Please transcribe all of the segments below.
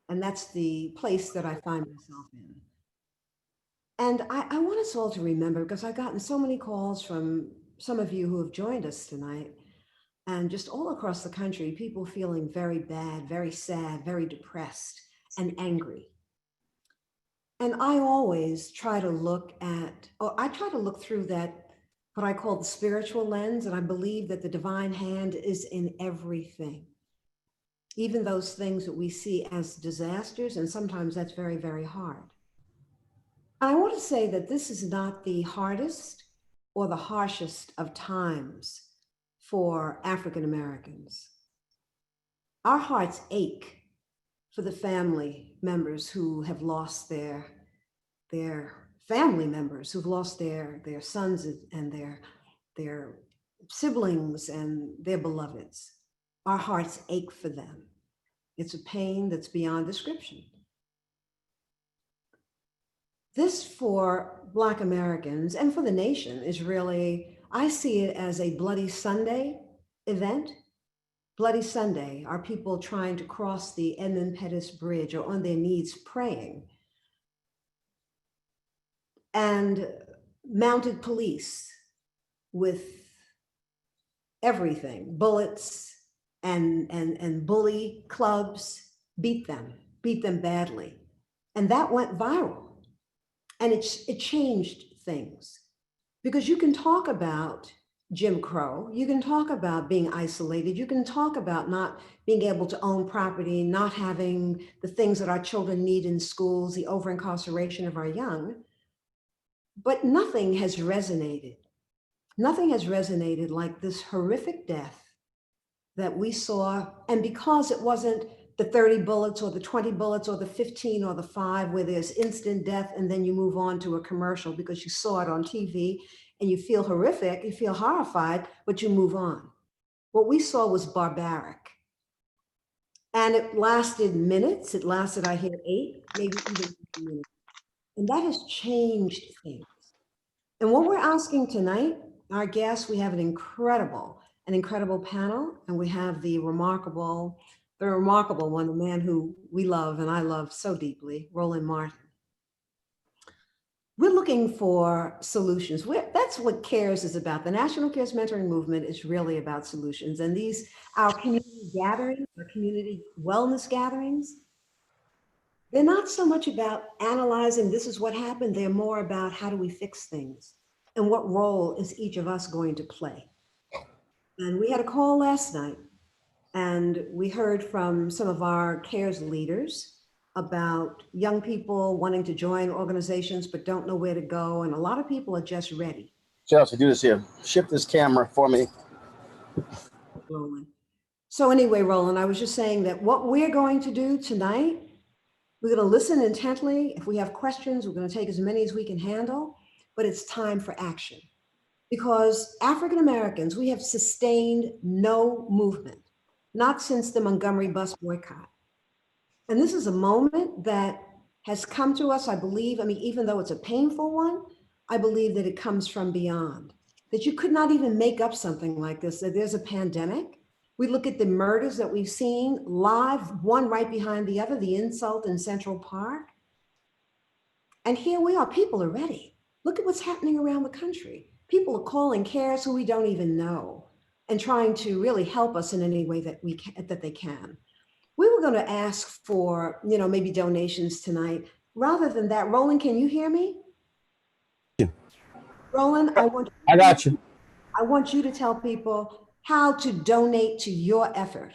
And that's the place that I find myself in. And I want us all to remember, because I've gotten so many calls from some of you who have joined us tonight, and just all across the country, people feeling very bad, very sad, very depressed, and angry. And I always try to look at, or I try to look through that, what I call the spiritual lens, and I believe that the divine hand is in everything, even those things that we see as disasters, and sometimes that's very, very hard. I want to say that this is not the hardest or the harshest of times for African Americans. Our hearts ache for the family members who have lost their family members, who've lost their sons and their siblings and their beloveds. Our hearts ache for them. It's a pain that's beyond description. This for Black Americans and for the nation is really, I see it as a Bloody Sunday event. Bloody Sunday are people trying to cross the Edmund Pettus Bridge or on their knees praying. And mounted police with everything, bullets and bully clubs, beat them badly. And that went viral. And it changed things, because you can talk about Jim Crow, you can talk about being isolated, you can talk about not being able to own property, not having the things that our children need in schools, the over incarceration of our young, but nothing has resonated. Nothing has resonated like this horrific death that we saw. And because it wasn't the 30 bullets or the 20 bullets or the 15 or the 5 where there's instant death and then you move on to a commercial because you saw it on TV and you feel horrific, you feel horrified, but you move on. What we saw was barbaric. And it lasted minutes. It lasted, I hear, 8, maybe even 10 minutes. And that has changed things. And what we're asking tonight, our guests, we have an incredible panel, and we have the remarkable one, the man who we love and I love so deeply, Roland Martin. We're looking for solutions. That's what CARES is about. The National CARES Mentoring Movement is really about solutions. And these, our community gatherings, our community wellness gatherings, they're not so much about analyzing this is what happened. They're more about how do we fix things and what role is each of us going to play. And we had a call last night, and we heard from some of our CARES leaders about young people wanting to join organizations but don't know where to go. And a lot of people are just ready. Chelsea, do this here. Shift this camera for me. Roland. So anyway, Roland, I was just saying that what we're going to do tonight, we're going to listen intently. If we have questions, we're going to take as many as we can handle, but it's time for action. Because African Americans, we have sustained no movement, not since the Montgomery bus boycott. And this is a moment that has come to us, I believe, I mean, even though it's a painful one, I believe that it comes from beyond, that you could not even make up something like this, that there's a pandemic. We look at the murders that we've seen live, one right behind the other, the insult in Central Park. And here we are, people are ready. Look at what's happening around the country. People are calling CARES who we don't even know and trying to really help us in any way that they can. We were going to ask for, maybe donations tonight. Rather than that, Roland, can you hear me? Yeah. Roland, I got you. I want you to tell people how to donate to your effort,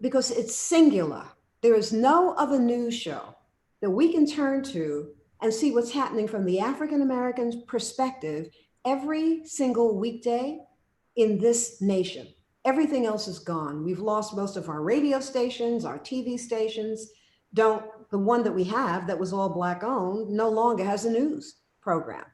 because it's singular. There is no other news show that we can turn to and see what's happening from the African American perspective every single weekday in this nation. Everything else is gone. We've lost most of our radio stations, our TV stations. The one that we have that was all Black owned no longer has a news program.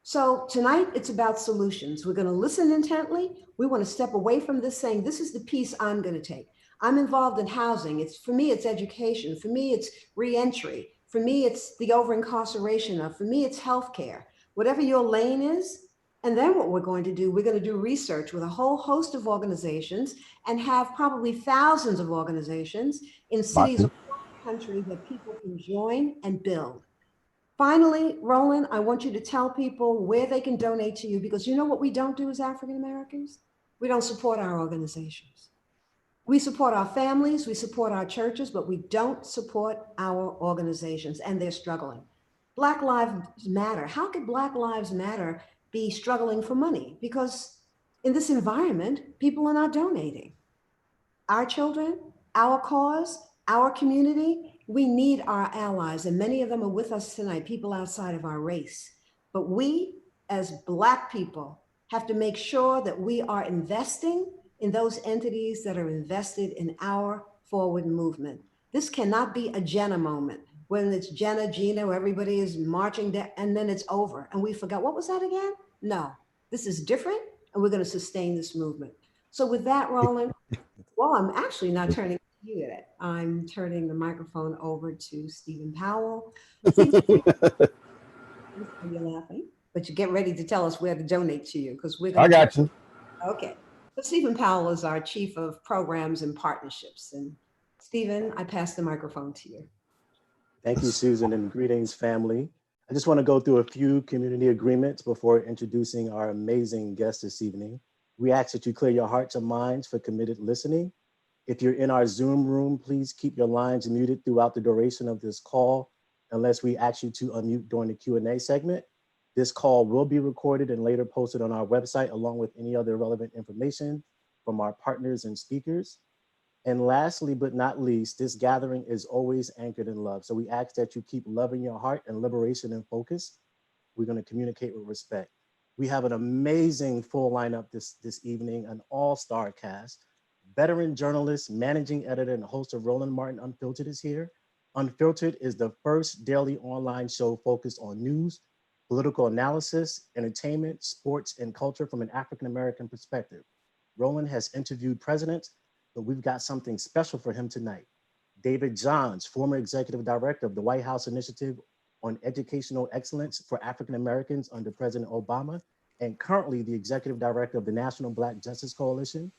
So tonight it's about solutions. We're going to listen intently. We want to step away from this saying, this is the piece I'm going to take. I'm involved in housing. For me, it's education. For me, it's reentry. For me, it's the over incarceration of. For me, it's healthcare. Whatever your lane is. And then what we're going to do, we're going to do research with a whole host of organizations and have probably thousands of organizations in cities country that people can join and build. Finally, Roland, I want you to tell people where they can donate to you, because you know what we don't do as African Americans? We don't support our organizations. We support our families, we support our churches, but we don't support our organizations, and they're struggling. Black Lives Matter. How could Black Lives Matter be struggling for money? Because in this environment, people are not donating. Our children, our cause, our community, we need our allies, and many of them are with us tonight, people outside of our race. But we, as Black people, have to make sure that we are investing in those entities that are invested in our forward movement. This cannot be a Jenna moment when it's Jenna, Gina, where everybody is marching down and then it's over and we forgot, what was that again? No, this is different and we're going to sustain this movement. So with that, Roland, well, I'm actually not turning to you yet. I'm turning the microphone over to Stephen Powell. Stephen, you're laughing, but you get ready to tell us where to donate to you because we're going to. I got you. Okay. So Stephen Powell is our Chief of Programs and Partnerships. And Stephen, I pass the microphone to you. Thank you, Susan, and greetings, family. I just want to go through a few community agreements before introducing our amazing guest this evening. We ask that you clear your hearts and minds for committed listening. If you're in our Zoom room, please keep your lines muted throughout the duration of this call, unless we ask you to unmute during the Q&A segment. This call will be recorded and later posted on our website, along with any other relevant information from our partners and speakers. And lastly, but not least, this gathering is always anchored in love. So we ask that you keep love in your heart and liberation in focus. We're going to communicate with respect. We have an amazing full lineup this evening, an all-star cast. Veteran journalist, managing editor, and host of Roland Martin Unfiltered is here. Unfiltered is the first daily online show focused on news, political analysis, entertainment, sports, and culture from an African-American perspective. Roland has interviewed presidents, but we've got something special for him tonight. David Johns, former executive director of the White House Initiative on Educational Excellence for African Americans under President Obama, and currently the executive director of the National Black Justice Coalition,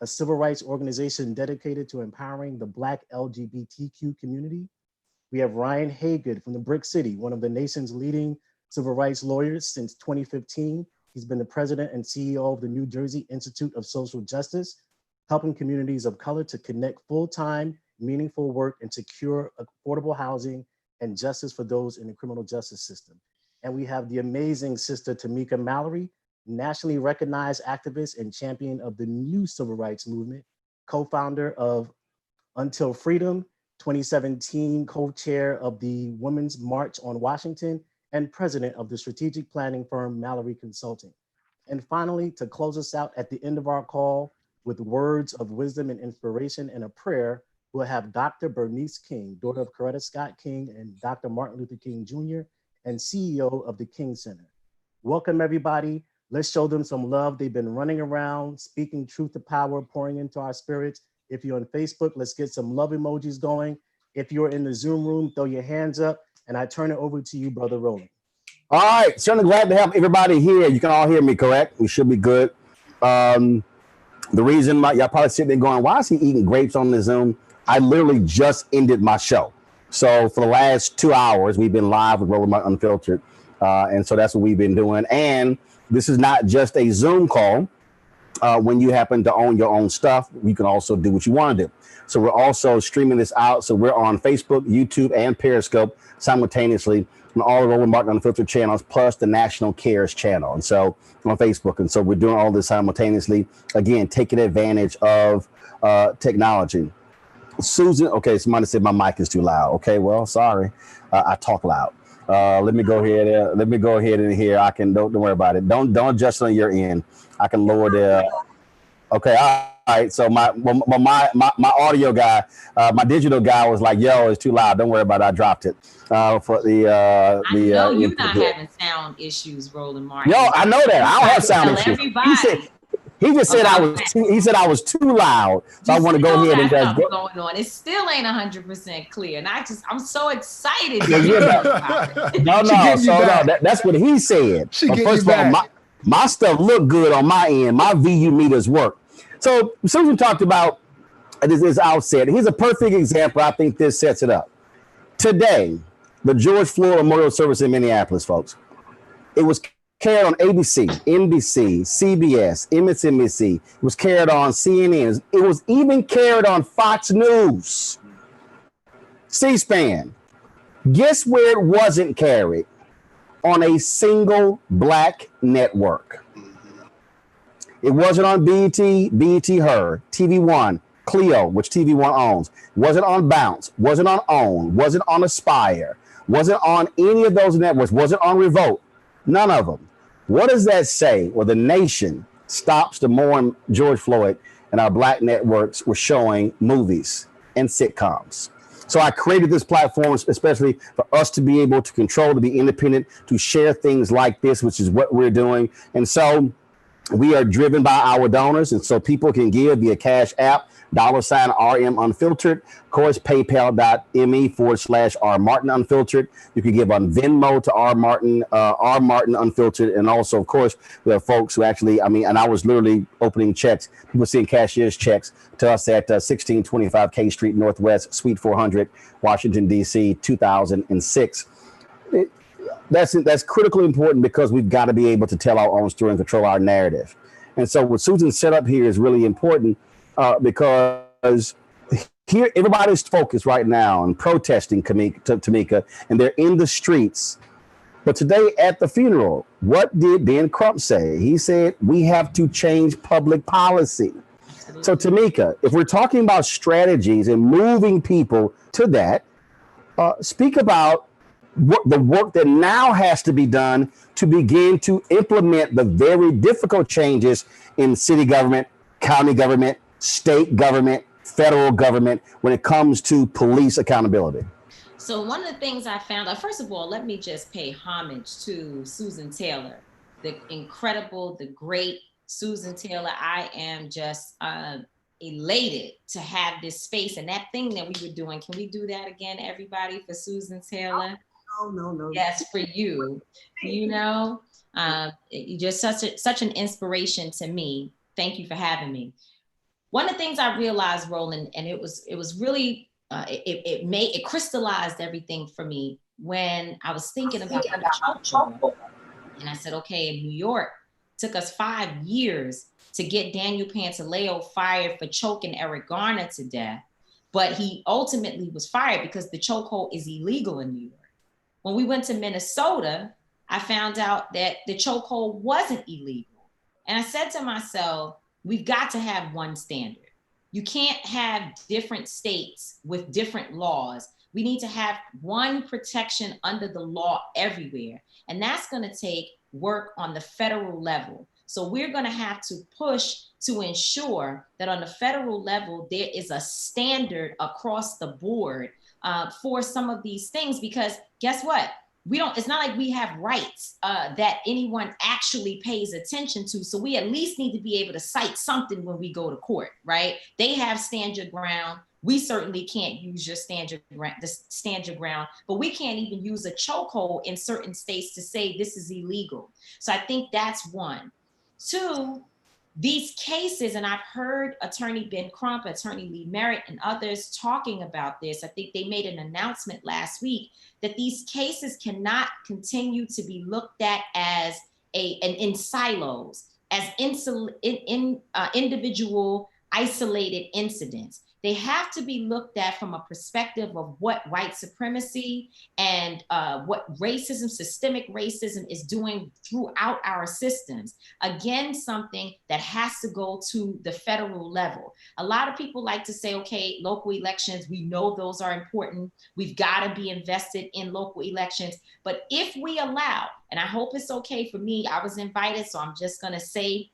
a civil rights organization dedicated to empowering the Black LGBTQ community. We have Ryan Haygood from the Brick City, one of the nation's leading civil rights lawyers since 2015. He's been the president and CEO of the New Jersey Institute of Social Justice, helping communities of color to connect full-time, meaningful work and secure affordable housing and justice for those in the criminal justice system. And we have the amazing sister Tamika Mallory, nationally recognized activist and champion of the new civil rights movement, co-founder of Until Freedom, 2017 co-chair of the Women's March on Washington, and president of the strategic planning firm Mallory Consulting. And finally, to close us out at the end of our call with words of wisdom and inspiration and a prayer, we'll have Dr. Bernice King, daughter of Coretta Scott King and Dr. Martin Luther King Jr., and CEO of the King Center. Welcome, everybody. Let's show them some love. They've been running around, speaking truth to power, pouring into our spirits. If you're on Facebook, let's get some love emojis going. If you're in the Zoom room, throw your hands up, and I turn it over to you, Brother Roland. All right, certainly glad to have everybody here. You can all hear me, correct? We should be good. The reason y'all probably sitting there going, why is he eating grapes on the Zoom? I literally just ended my show. So for the last 2 hours, we've been live with Roland Martin Unfiltered. And so that's what we've been doing. And this is not just a Zoom call. When you happen to own your own stuff, you can also do what you want to do. So we're also streaming this out. So we're on Facebook, YouTube, and Periscope simultaneously on all the Roland Martin Unfiltered channels, plus the National Cares channel. And so on Facebook. And so we're doing all this simultaneously. Again, taking advantage of technology. Susan, okay, somebody said my mic is too loud. Okay, well, sorry. I talk loud. Let me go ahead. Let me go ahead in here. I can don't worry about it. Don't adjust on your end. I can lower the. Okay, all right. So my audio guy, my digital guy was like, "Yo, it's too loud. Don't worry about it. I dropped it." For the I know you're not having sound issues, Roland Martin. Yo, I know that. I don't have sound issues. Everybody. He just said I was too. He said I was too loud. So I want to go ahead and just go. Going on. It still ain't 100% clear, and I'm so excited. No. That's what he said. But first of all, my stuff look good on my end. My VU meters work. So Susan talked about this is outset. Here's a perfect example. I think this sets it up. Today, the George Floyd Memorial Service in Minneapolis, folks, it was carried on ABC, NBC, CBS, MSNBC. It was carried on CNN. It was even carried on Fox News, C-SPAN. Guess where it wasn't carried? On a single black network. It wasn't on BET, BET Her, TV One, Clio, which TV One owns. Wasn't on Bounce, wasn't on OWN, wasn't on Aspire, wasn't on any of those networks, wasn't on Revolt. None of them. What does that say? Well, the nation stops to mourn George Floyd, and our black networks were showing movies and sitcoms. So I created this platform especially for us to be able to control, to be independent, to share things like this, which is what we're doing. And so we are driven by our donors. And so people can give via Cash App, $RM Unfiltered, of course, paypal.me/R Martin Unfiltered. You can give on Venmo to R Martin Unfiltered. And also, of course, we have folks who actually, and I was literally opening checks, people seeing cashier's checks to us at 1625 K Street Northwest, Suite 400, Washington, D.C., 2006. That's critically important because we've got to be able to tell our own story and control our narrative. And so what Susan set up here is really important because here everybody's focused right now on protesting Tamika, and they're in the streets. But today at the funeral, what did Ben Crump say? He said, we have to change public policy. So Tamika, if we're talking about strategies and moving people to that, speak about the work that now has to be done to begin to implement the very difficult changes in city government, county government, state government, federal government when it comes to police accountability. So one of the things I found out, first of all, let me just pay homage to Susan Taylor, the incredible, the great Susan Taylor. I am just elated to have this space and that thing that we were doing. Can we do that again, everybody, for Susan Taylor? No. Yes, for you. You're just such an inspiration to me. Thank you for having me. One of the things I realized, Roland, and it was really it crystallized everything for me when I was thinking about the choke. And I said, okay, in New York, it took us 5 years to get Daniel Pantaleo fired for choking Eric Garner to death, but he ultimately was fired because the chokehold is illegal in New York. When we went to Minnesota, I found out that the chokehold wasn't illegal. And I said to myself, we've got to have one standard. You can't have different states with different laws. We need to have one protection under the law everywhere. And that's going to take work on the federal level. So we're going to have to push to ensure that on the federal level, there is a standard across the board for some of these things, because guess what? It's not like we have rights that anyone actually pays attention to. So we at least need to be able to cite something when we go to court, right? They have stand your ground. We certainly can't use your stand your ground, but we can't even use a chokehold in certain states to say this is illegal. So I think that's one. Two, these cases, and I've heard Attorney Ben Crump, Attorney Lee Merritt, and others talking about this. I think they made an announcement last week that these cases cannot continue to be looked at as in silos, as individual isolated incidents. They have to be looked at from a perspective of what white supremacy and what racism, systemic racism is doing throughout our systems. Again, something that has to go to the federal level. A lot of people like to say, okay, local elections, we know those are important. We've got to be invested in local elections. But if we allow, and I hope it's okay for me, I was invited, so I'm just going to say,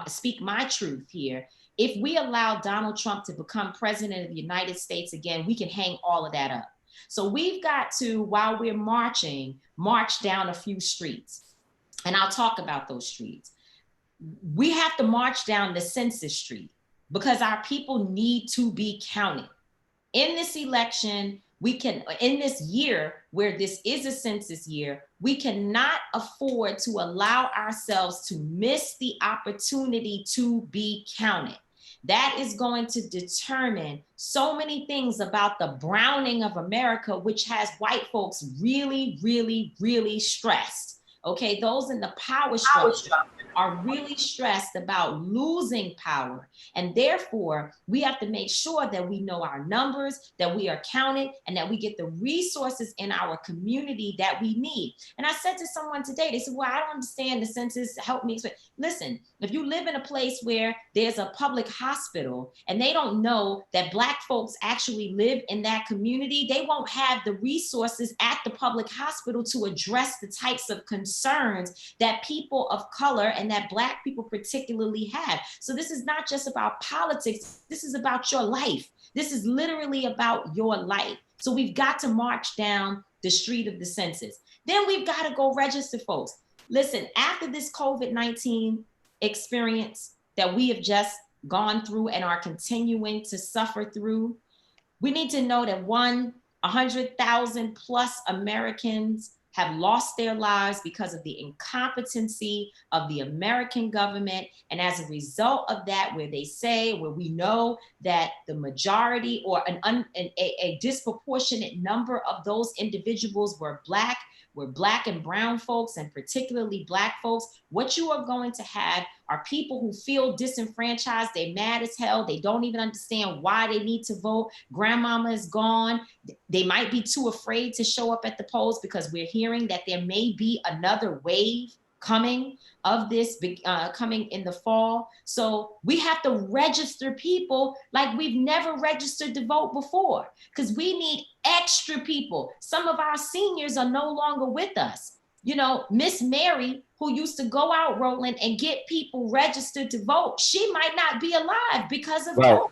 speak my truth here. If we allow Donald Trump to become president of the United States again, we can hang all of that up. So we've got to, while we're marching, march down a few streets. And I'll talk about those streets. We have to march down the census street because our people need to be counted. In this election, in this year, where this is a census year, we cannot afford to allow ourselves to miss the opportunity to be counted. that is going to determine so many things about the browning of America, which has white folks really, really, really stressed. Okay, those in the power structure are really stressed about losing power. And therefore, we have to make sure that we know our numbers, that we are counted, and that we get the resources in our community that we need. And I said to someone today, they said, well, I don't understand the census, help me. Listen, if you live in a place where there's a public hospital and they don't know that Black folks actually live in that community, they won't have the resources at the public hospital to address the types of concerns that people of color and that Black people particularly have. So this is not just about politics. This is about your life. This is literally about your life. So we've got to march down the street of the census. Then we've got to go register folks. Listen, after this COVID-19 experience that we have just gone through and are continuing to suffer through, we need to know that 100,000 plus Americans have lost their lives because of the incompetency of the American government. And as a result of that, where we know that the majority or a disproportionate number of those individuals were Black and brown folks, and particularly Black folks, what you are going to have are people who feel disenfranchised. They're mad as hell. They don't even understand why they need to vote. Grandmama is gone. They might be too afraid to show up at the polls because we're hearing that there may be another wave coming of this coming in the fall. So we have to register people like we've never registered to vote before, because we need extra people. Some of our seniors are no longer with us. You know, Miss Mary, who used to go out, Roland, and get people registered to vote, she might not be alive because of COVID.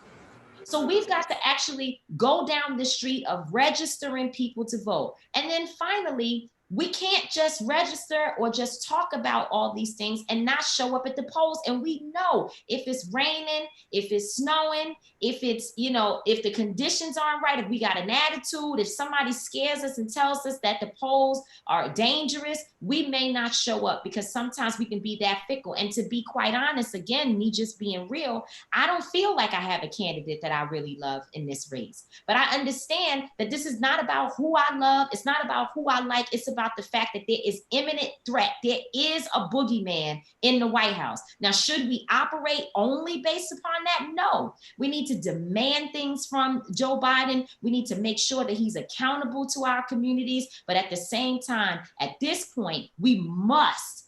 So we've got to actually go down the street of registering people to vote. And then finally, we can't just register or just talk about all these things and not show up at the polls. And we know if it's raining, if it's snowing, if it's, if the conditions aren't right, if we got an attitude, if somebody scares us and tells us that the polls are dangerous, we may not show up, because sometimes we can be that fickle. And to be quite honest, again, me just being real, I don't feel like I have a candidate that I really love in this race. But I understand that this is not about who I love. It's not about who I like. It's about the fact that there is imminent threat. There is a boogeyman in the White House. Now, should we operate only based upon that? No. We need to demand things from Joe Biden. We need to make sure that he's accountable to our communities. But at the same time, at this point, we must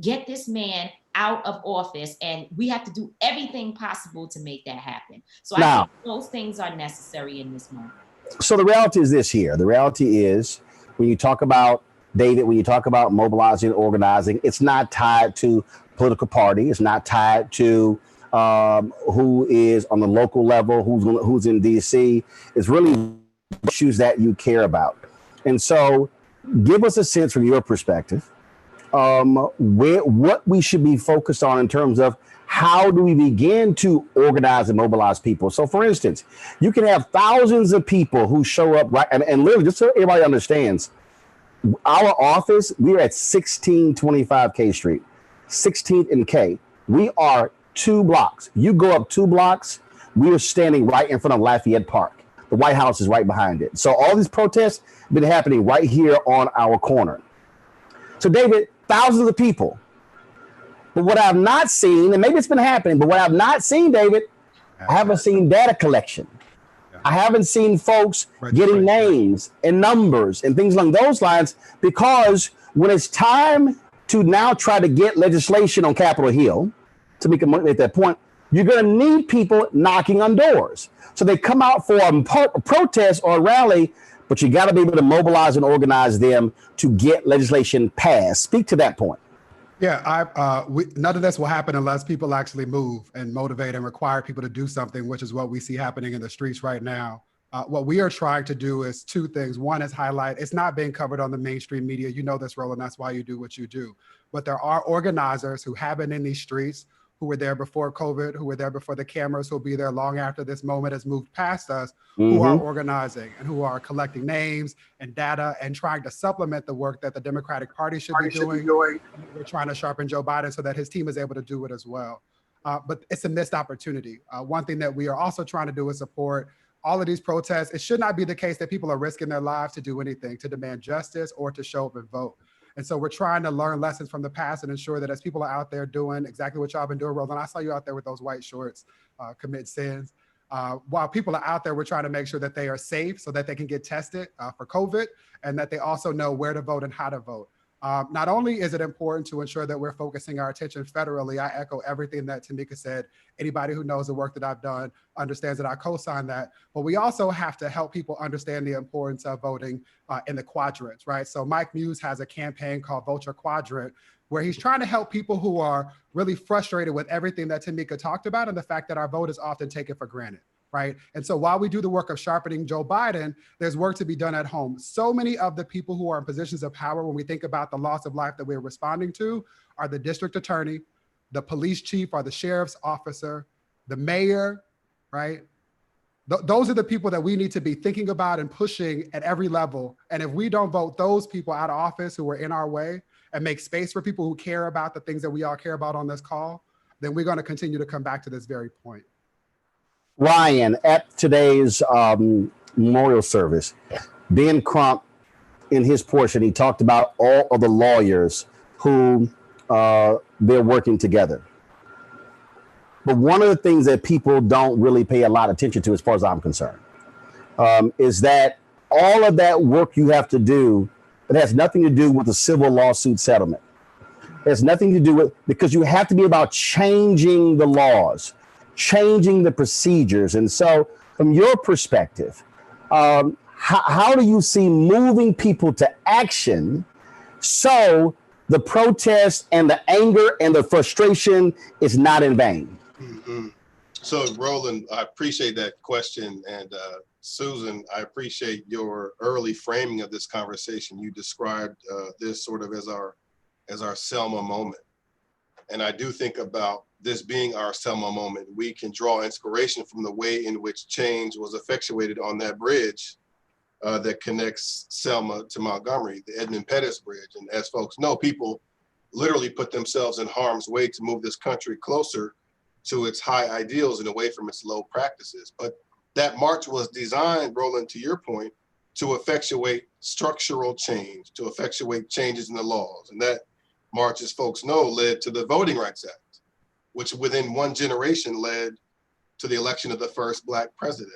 get this man out of office, and we have to do everything possible to make that happen. So I think those things are necessary in this moment. So the reality is this here. The reality is, when you talk about, David, when you talk about mobilizing, organizing, it's not tied to political party. It's not tied to who is on the local level, who's in DC. It's really issues that you care about. And so give us a sense from your perspective, what we should be focused on in terms of how do we begin to organize and mobilize people. So for instance, you can have thousands of people who show up, right? And literally, just so everybody understands, our office, we're at 1625 K Street, 16th and K. We are 2 blocks. You go up 2 blocks, we are standing right in front of Lafayette Park. The White House is right behind it. So all these protests have been happening right here on our corner. So David, thousands of people. But what I've not seen, and maybe it's been happening, but what I've not seen, David, I haven't seen data collection. I haven't seen folks getting names and numbers and things along those lines, because when it's time to now try to get legislation on Capitol Hill, to make that point, you're going to need people knocking on doors. So they come out for a protest or a rally, but you got to be able to mobilize and organize them to get legislation passed. Speak to that point. Yeah, none of this will happen unless people actually move and motivate and require people to do something, which is what we see happening in the streets right now. What we are trying to do is 2 things. One is highlight, it's not being covered on the mainstream media. You know this, Roland, that's why you do what you do. But there are organizers who have been in these streets, who were there before COVID, who were there before the cameras, who'll be there long after this moment has moved past us, who are organizing and who are collecting names and data and trying to supplement the work that the Democratic Party should be doing. We're trying to sharpen Joe Biden so that his team is able to do it as well. but it's a missed opportunity. One thing that we are also trying to do is support all of these protests. It should not be the case that people are risking their lives to do anything, to demand justice or to show up and vote. And so we're trying to learn lessons from the past and ensure that as people are out there doing exactly what y'all been doing, Roland, I saw you out there with those white shorts, commit sins. While people are out there, we're trying to make sure that they are safe so that they can get tested for COVID and that they also know where to vote and how to vote. Not only is it important to ensure that we're focusing our attention federally, I echo everything that Tamika said. Anybody who knows the work that I've done understands that I co-sign that, but we also have to help people understand the importance of voting in the quadrants, right? So Mike Muse has a campaign called Vote Your Quadrant, where he's trying to help people who are really frustrated with everything that Tamika talked about and the fact that our vote is often taken for granted. Right. And so while we do the work of sharpening Joe Biden, there's work to be done at home. So many of the people who are in positions of power, when we think about the loss of life that we're responding to, are the district attorney, the police chief, or the sheriff's officer, the mayor, right? Those are the people that we need to be thinking about and pushing at every level. And if we don't vote those people out of office who are in our way and make space for people who care about the things that we all care about on this call, then we're going to continue to come back to this very point. Ryan, at today's memorial service, Ben Crump, in his portion, he talked about all of the lawyers who they're working together. But one of the things that people don't really pay a lot of attention to, as far as I'm concerned, is that all of that work you have to do, it has nothing to do with a civil lawsuit settlement. It has nothing to do with, because you have to be about changing the laws, changing the procedures. And so from your perspective, how do you see moving people to action so the protest and the anger and the frustration is not in vain? Mm-hmm. So Roland, I appreciate that question. And Susan, I appreciate your early framing of this conversation. You described this sort of as our Selma moment. And I do think about this being our Selma moment. We can draw inspiration from the way in which change was effectuated on that bridge that connects Selma to Montgomery, the Edmund Pettus Bridge. And as folks know, people literally put themselves in harm's way to move this country closer to its high ideals and away from its low practices. But that march was designed, Roland, to your point, to effectuate structural change, to effectuate changes in the laws. And that march, as folks know, led to the Voting Rights Act, which within one generation led to the election of the first Black president,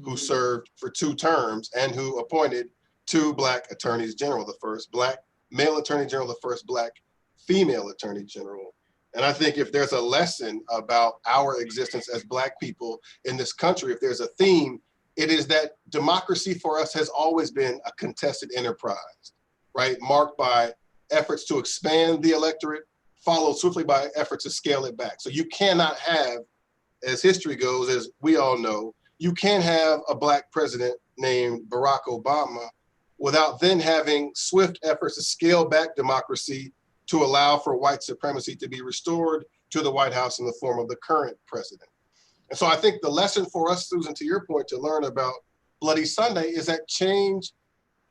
who served for 2 terms and who appointed 2 Black attorneys general, the first Black male attorney general, the first Black female attorney general. And I think if there's a lesson about our existence as Black people in this country, if there's a theme, it is that democracy for us has always been a contested enterprise, right? Marked by efforts to expand the electorate, followed swiftly by efforts to scale it back. So you cannot have, as history goes, as we all know, you can't have a Black president named Barack Obama without then having swift efforts to scale back democracy to allow for white supremacy to be restored to the White House in the form of the current president. And so I think the lesson for us, Susan, to your point, to learn about Bloody Sunday is that change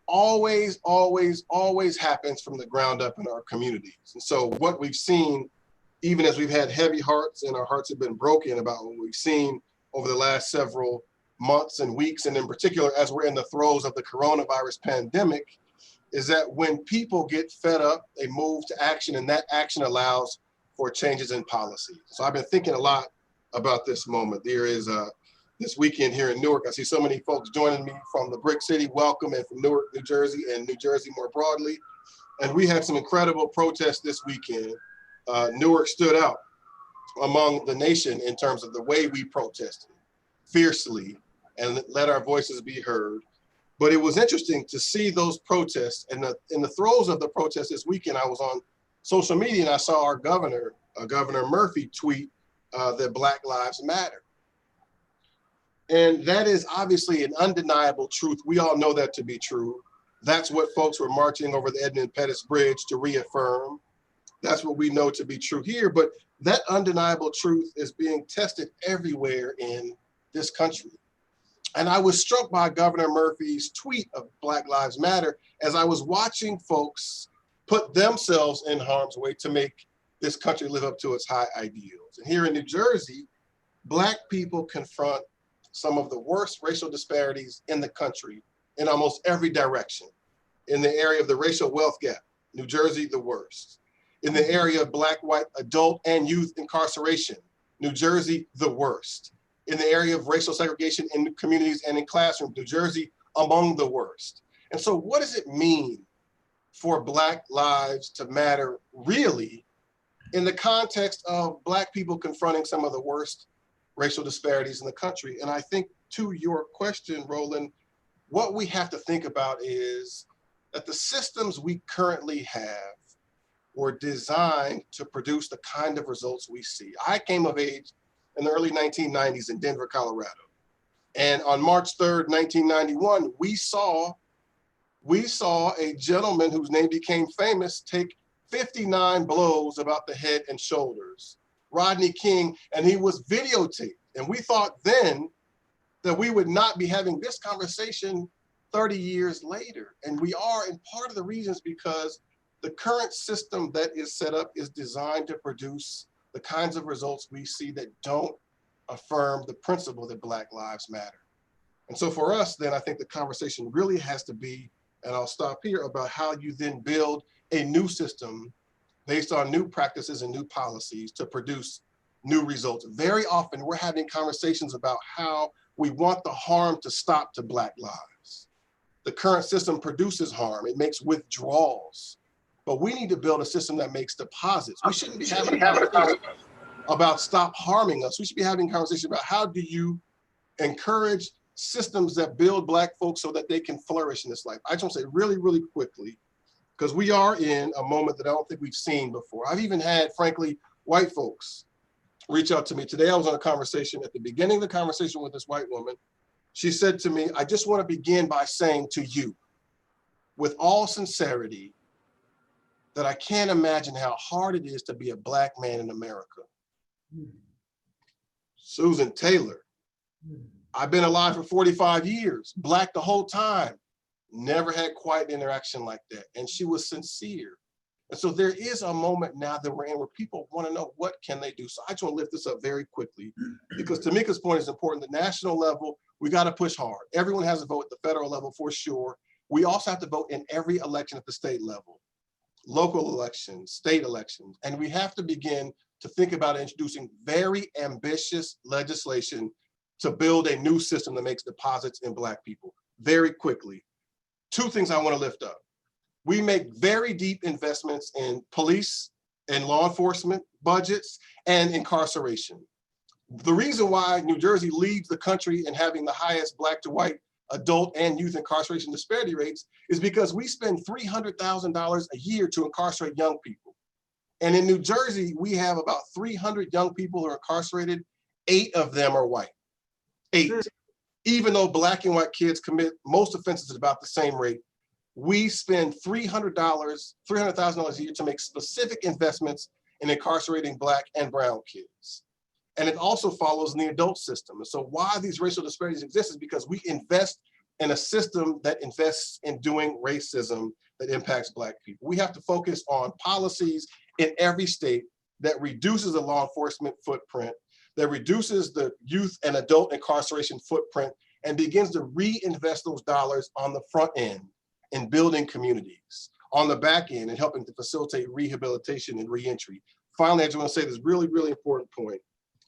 always, always, always happens from the ground up in our communities. And so what we've seen, even as we've had heavy hearts and our hearts have been broken about what we've seen over the last several months and weeks, and in particular, as we're in the throes of the coronavirus pandemic, is that when people get fed up, they move to action, and that action allows for changes in policy. So I've been thinking a lot about this moment. There is this weekend here in Newark, I see so many folks joining me from the Brick City, welcome, and from Newark, New Jersey, and New Jersey more broadly. And we had some incredible protests this weekend. Newark stood out among the nation in terms of the way we protested fiercely and let our voices be heard. But it was interesting to see those protests, and in the throes of the protests this weekend, I was on social media and I saw our governor, Governor Murphy, tweet that Black Lives Matter. And that is obviously an undeniable truth. We all know that to be true. That's what folks were marching over the Edmund Pettus Bridge to reaffirm. That's what we know to be true here. But that undeniable truth is being tested everywhere in this country. And I was struck by Governor Murphy's tweet of Black Lives Matter as I was watching folks put themselves in harm's way to make this country live up to its high ideals. And here in New Jersey, Black people confront some of the worst racial disparities in the country in almost every direction. In the area of the racial wealth gap, New Jersey, the worst. In the area of Black-white adult and youth incarceration, New Jersey, the worst. In the area of racial segregation in communities and in classrooms, New Jersey, among the worst. And so what does it mean for Black lives to matter really in the context of Black people confronting some of the worst racial disparities in the country? And I think to your question, Roland, what we have to think about is that the systems we currently have were designed to produce the kind of results we see. I came of age in the early 1990s in Denver, Colorado. And on March 3rd, 1991, we saw a gentleman whose name became famous take 59 blows about the head and shoulders, Rodney King, and he was videotaped. And we thought then that we would not be having this conversation 30 years later. And we are, and part of the reasons because the current system that is set up is designed to produce the kinds of results we see that don't affirm the principle that Black lives matter. And so for us, then I think the conversation really has to be, and I'll stop here, about how you then build a new system based on new practices and new policies to produce new results. Very often we're having conversations about how we want the harm to stop to Black lives. The current system produces harm, it makes withdrawals, but we need to build a system that makes deposits. We shouldn't be having a conversation about stop harming us. We should be having a conversation about how do you encourage systems that build Black folks so that they can flourish in this life. I just want to say really, really quickly, because we are in a moment that I don't think we've seen before. I've even had, frankly, white folks reach out to me. Today I was on a conversation, at the beginning of the conversation with this white woman, she said to me, I just want to begin by saying to you, with all sincerity, that I can't imagine how hard it is to be a Black man in America. Susan Taylor, I've been alive for 45 years, Black the whole time, never had quite an interaction like that. And she was sincere. And so there is a moment now that we're in where people want to know what can they do. So I just want to lift this up very quickly because Tamika's point is important. The national level, we got to push hard. Everyone has a vote at the federal level for sure. We also have to vote in every election at the state level, local elections, state elections. And we have to begin to think about introducing very ambitious legislation to build a new system that makes deposits in Black people. Very quickly, two things I want to lift up. We make very deep investments in police and law enforcement budgets and incarceration. The reason why New Jersey leads the country in having the highest Black to white adult and youth incarceration disparity rates is because we spend $300,000 a year to incarcerate young people. And in New Jersey, we have about 300 young people who are incarcerated. 8 of them are white. 8. Even though Black and white kids commit most offenses at about the same rate, we spend $300,000 a year to make specific investments in incarcerating Black and brown kids. And it also follows in the adult system. And so why these racial disparities exist is because we invest in a system that invests in doing racism that impacts Black people. We have to focus on policies in every state that reduces the law enforcement footprint, that reduces the youth and adult incarceration footprint, and begins to reinvest those dollars on the front end in building communities, on the back end and helping to facilitate rehabilitation and reentry. Finally, I just want to say this really, really important point.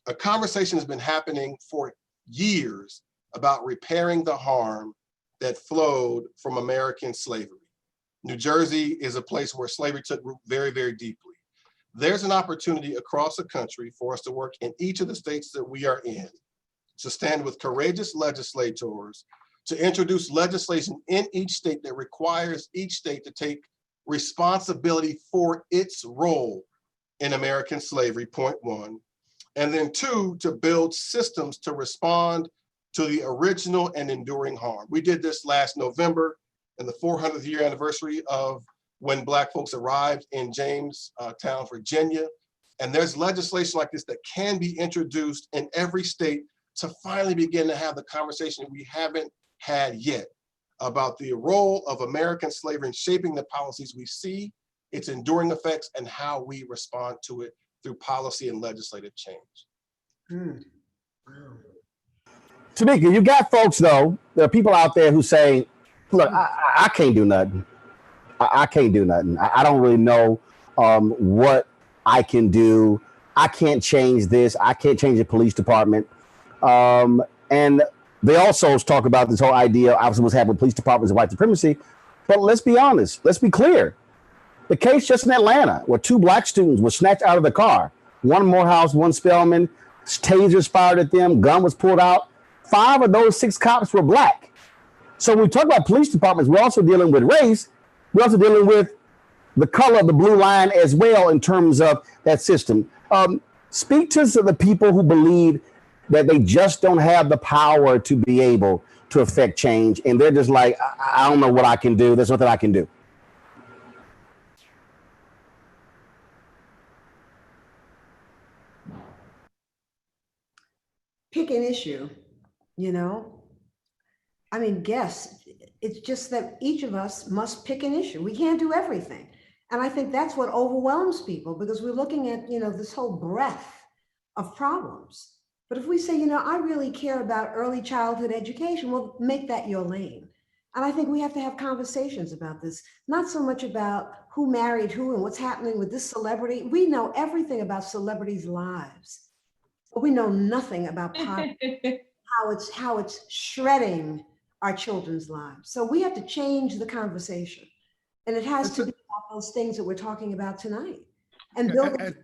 A conversation has been happening for years about repairing the harm that flowed from American slavery. New Jersey is a place where slavery took root very, very deeply. There's an opportunity across the country for us to work in each of the states that we are in, to stand with courageous legislators, to introduce legislation in each state that requires each state to take responsibility for its role in American slavery, point 1. And then 2, to build systems to respond to the original and enduring harm. We did this last November in the 400th year anniversary of when Black folks arrived in Jamestown, Virginia. And there's legislation like this that can be introduced in every state to finally begin to have the conversation we haven't had yet about the role of American slavery in shaping the policies we see its enduring effects, and how we respond to it through policy and legislative change. Mm. Tamika, you got folks though. There are people out there who say, "Look, I can't do nothing. I can't do nothing. I don't really know what I can do. I can't change this. I can't change the police department." And they also talk about this whole idea, obviously, what's happening with police departments and white supremacy. But let's be honest. Let's be clear. The case just in Atlanta, where 2 black students were snatched out of the car, one Morehouse, one Spelman, tasers fired at them, gun was pulled out. 5 of those 6 cops were black. So when we talk about police departments, we're also dealing with race. We're also dealing with the color of the blue line as well in terms of that system. Speak to the people who believe that they just don't have the power to be able to affect change. And they're just like, I don't know what I can do. There's nothing I can do. Pick an issue, you know? I mean, guess, it's just that each of us must pick an issue. We can't do everything. And I think that's what overwhelms people, because we're looking at, you know, this whole breadth of problems. But if we say, you know, I really care about early childhood education, well, make that your lane. And I think we have to have conversations about this, not so much about who married who and what's happening with this celebrity. We know everything about celebrities' lives, but we know nothing about poverty, how it's shredding our children's lives. So we have to change the conversation. And it has to be about those things that we're talking about tonight. And building.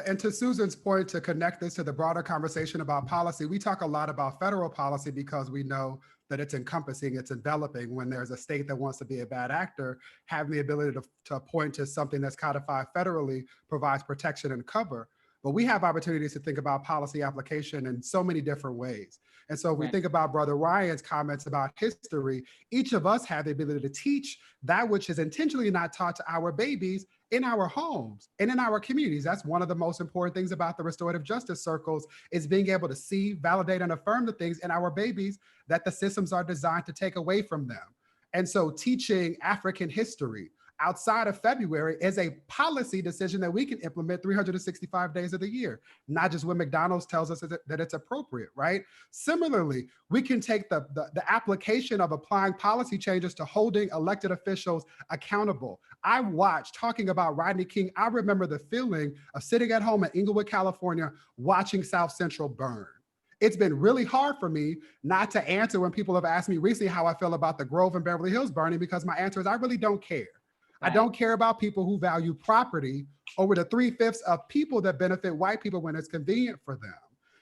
And to Susan's point, to connect this to the broader conversation about policy, we talk a lot about federal policy because we know that it's encompassing, it's enveloping. When there's a state that wants to be a bad actor, having the ability to point to something that's codified federally provides protection and cover. But we have opportunities to think about policy application in so many different ways. And so if we think about Brother Ryan's comments about history, each of us have the ability to teach that which is intentionally not taught to our babies in our homes and in our communities. That's one of the most important things about the restorative justice circles, is being able to see, validate, and affirm the things in our babies that the systems are designed to take away from them. And so teaching African history outside of February is a policy decision that we can implement 365 days of the year, not just when McDonald's tells us that it's appropriate, right? Similarly, we can take the application of applying policy changes to holding elected officials accountable. I watched, talking about Rodney King, I remember the feeling of sitting at home in Inglewood, California, watching South Central burn. It's been really hard for me not to answer when people have asked me recently how I feel about the Grove and Beverly Hills burning, because my answer is I really don't care. I don't care about people who value property over the 3/5 of people that benefit white people when it's convenient for them.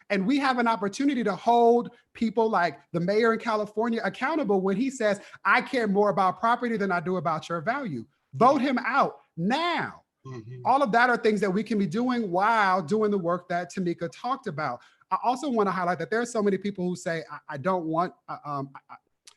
And we have an opportunity to hold people like the mayor in California accountable when he says, I care more about property than I do about your value. Vote him out now. All of that are things that we can be doing while doing the work that Tamika talked about. I also want to highlight that there are so many people who say, I don't want,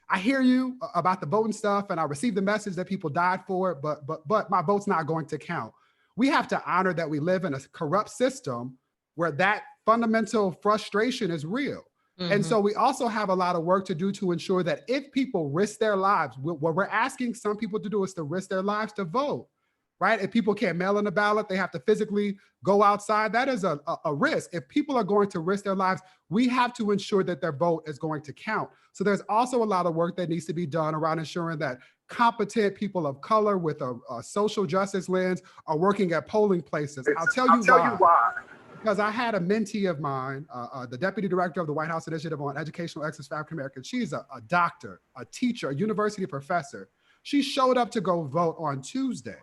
I hear you about the voting stuff, and I received the message that people died for it, but my vote's not going to count. We have to honor that we live in a corrupt system where that fundamental frustration is real. And so we also have a lot of work to do to ensure that if people risk their lives, what we're asking some people to do is to risk their lives to vote, right? If people can't mail in a ballot, they have to physically go outside. That is a risk. If people are going to risk their lives, we have to ensure that their vote is going to count. So there's also a lot of work that needs to be done around ensuring that competent people of color with a social justice lens are working at polling places. I'll tell you why. Because I had a mentee of mine, the deputy director of the White House Initiative on Educational Excellence for African Americans. She's a doctor, a teacher, a university professor. She showed up to go vote on Tuesday.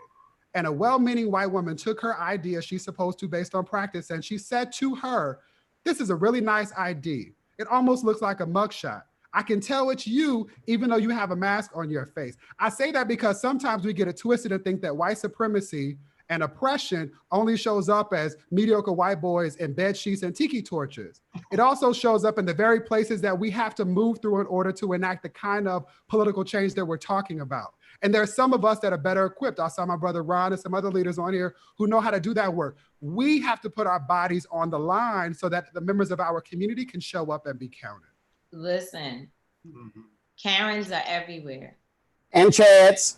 And a well-meaning white woman took her ID as she's supposed to based on practice, and she said to her, this is a really nice ID. It almost looks like a mugshot. I can tell it's you, even though you have a mask on your face. I say that because sometimes we get it twisted and think that white supremacy and oppression only shows up as mediocre white boys in bed sheets and tiki torches. It also shows up in the very places that we have to move through in order to enact the kind of political change that we're talking about. And there are some of us that are better equipped. I saw my brother Ron and some other leaders on here who know how to do that work. We have to put our bodies on the line so that the members of our community can show up and be counted. Listen, Karens are everywhere. And Chads.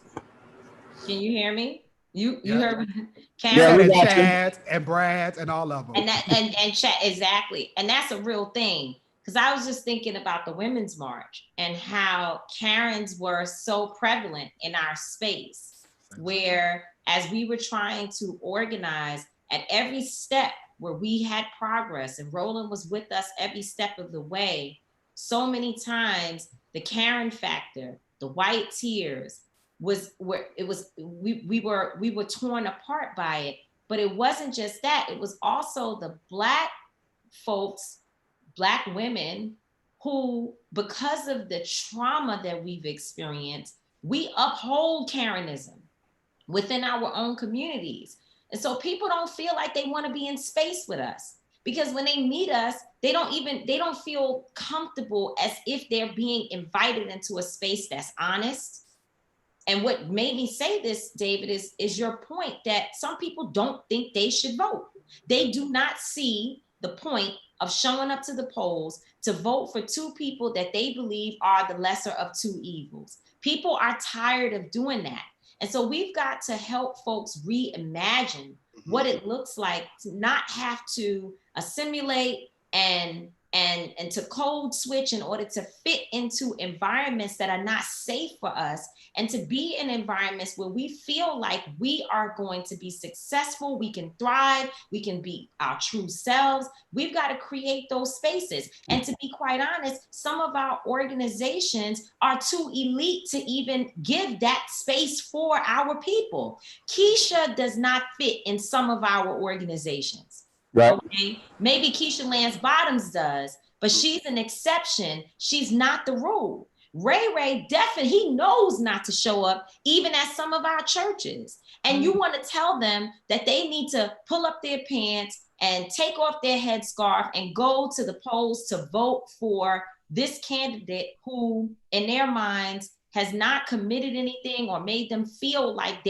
Can you hear me? You Yeah. heard me? Yeah, Karen, we And got you. Chads and Brads and all of them. and chat, exactly. And that's a real thing. Because I was just thinking about the Women's March and how Karens were so prevalent in our space, where as we were trying to organize at every step where we had progress, and Roland was with us every step of the way, so many times the Karen factor, the white tears, was where it was we were torn apart by it. But it wasn't just that, it was also the Black folks, Black women who, because of the trauma that we've experienced, we uphold Karenism within our own communities. And so people don't feel like they want to be in space with us, because when they meet us, they don't feel comfortable as if they're being invited into a space that's honest. And what made me say this, David, is your point that some people don't think they should vote. They do not see the point of showing up to the polls to vote for two people that they believe are the lesser of two evils. People are tired of doing that. And so we've got to help folks reimagine what it looks like to not have to assimilate and to code switch in order to fit into environments that are not safe for us, and to be in environments where we feel like we are going to be successful, we can thrive, we can be our true selves. We've got to create those spaces. And to be quite honest, some of our organizations are too elite to even give that space for our people. Keisha does not fit in some of our organizations. Right. Okay, maybe Keisha Lance Bottoms does, but she's an exception. She's not the rule. Ray definitely, he knows not to show up even at some of our churches. And you want to tell them that they need to pull up their pants and take off their headscarf and go to the polls to vote for this candidate who, in their minds, has not committed anything or made them feel like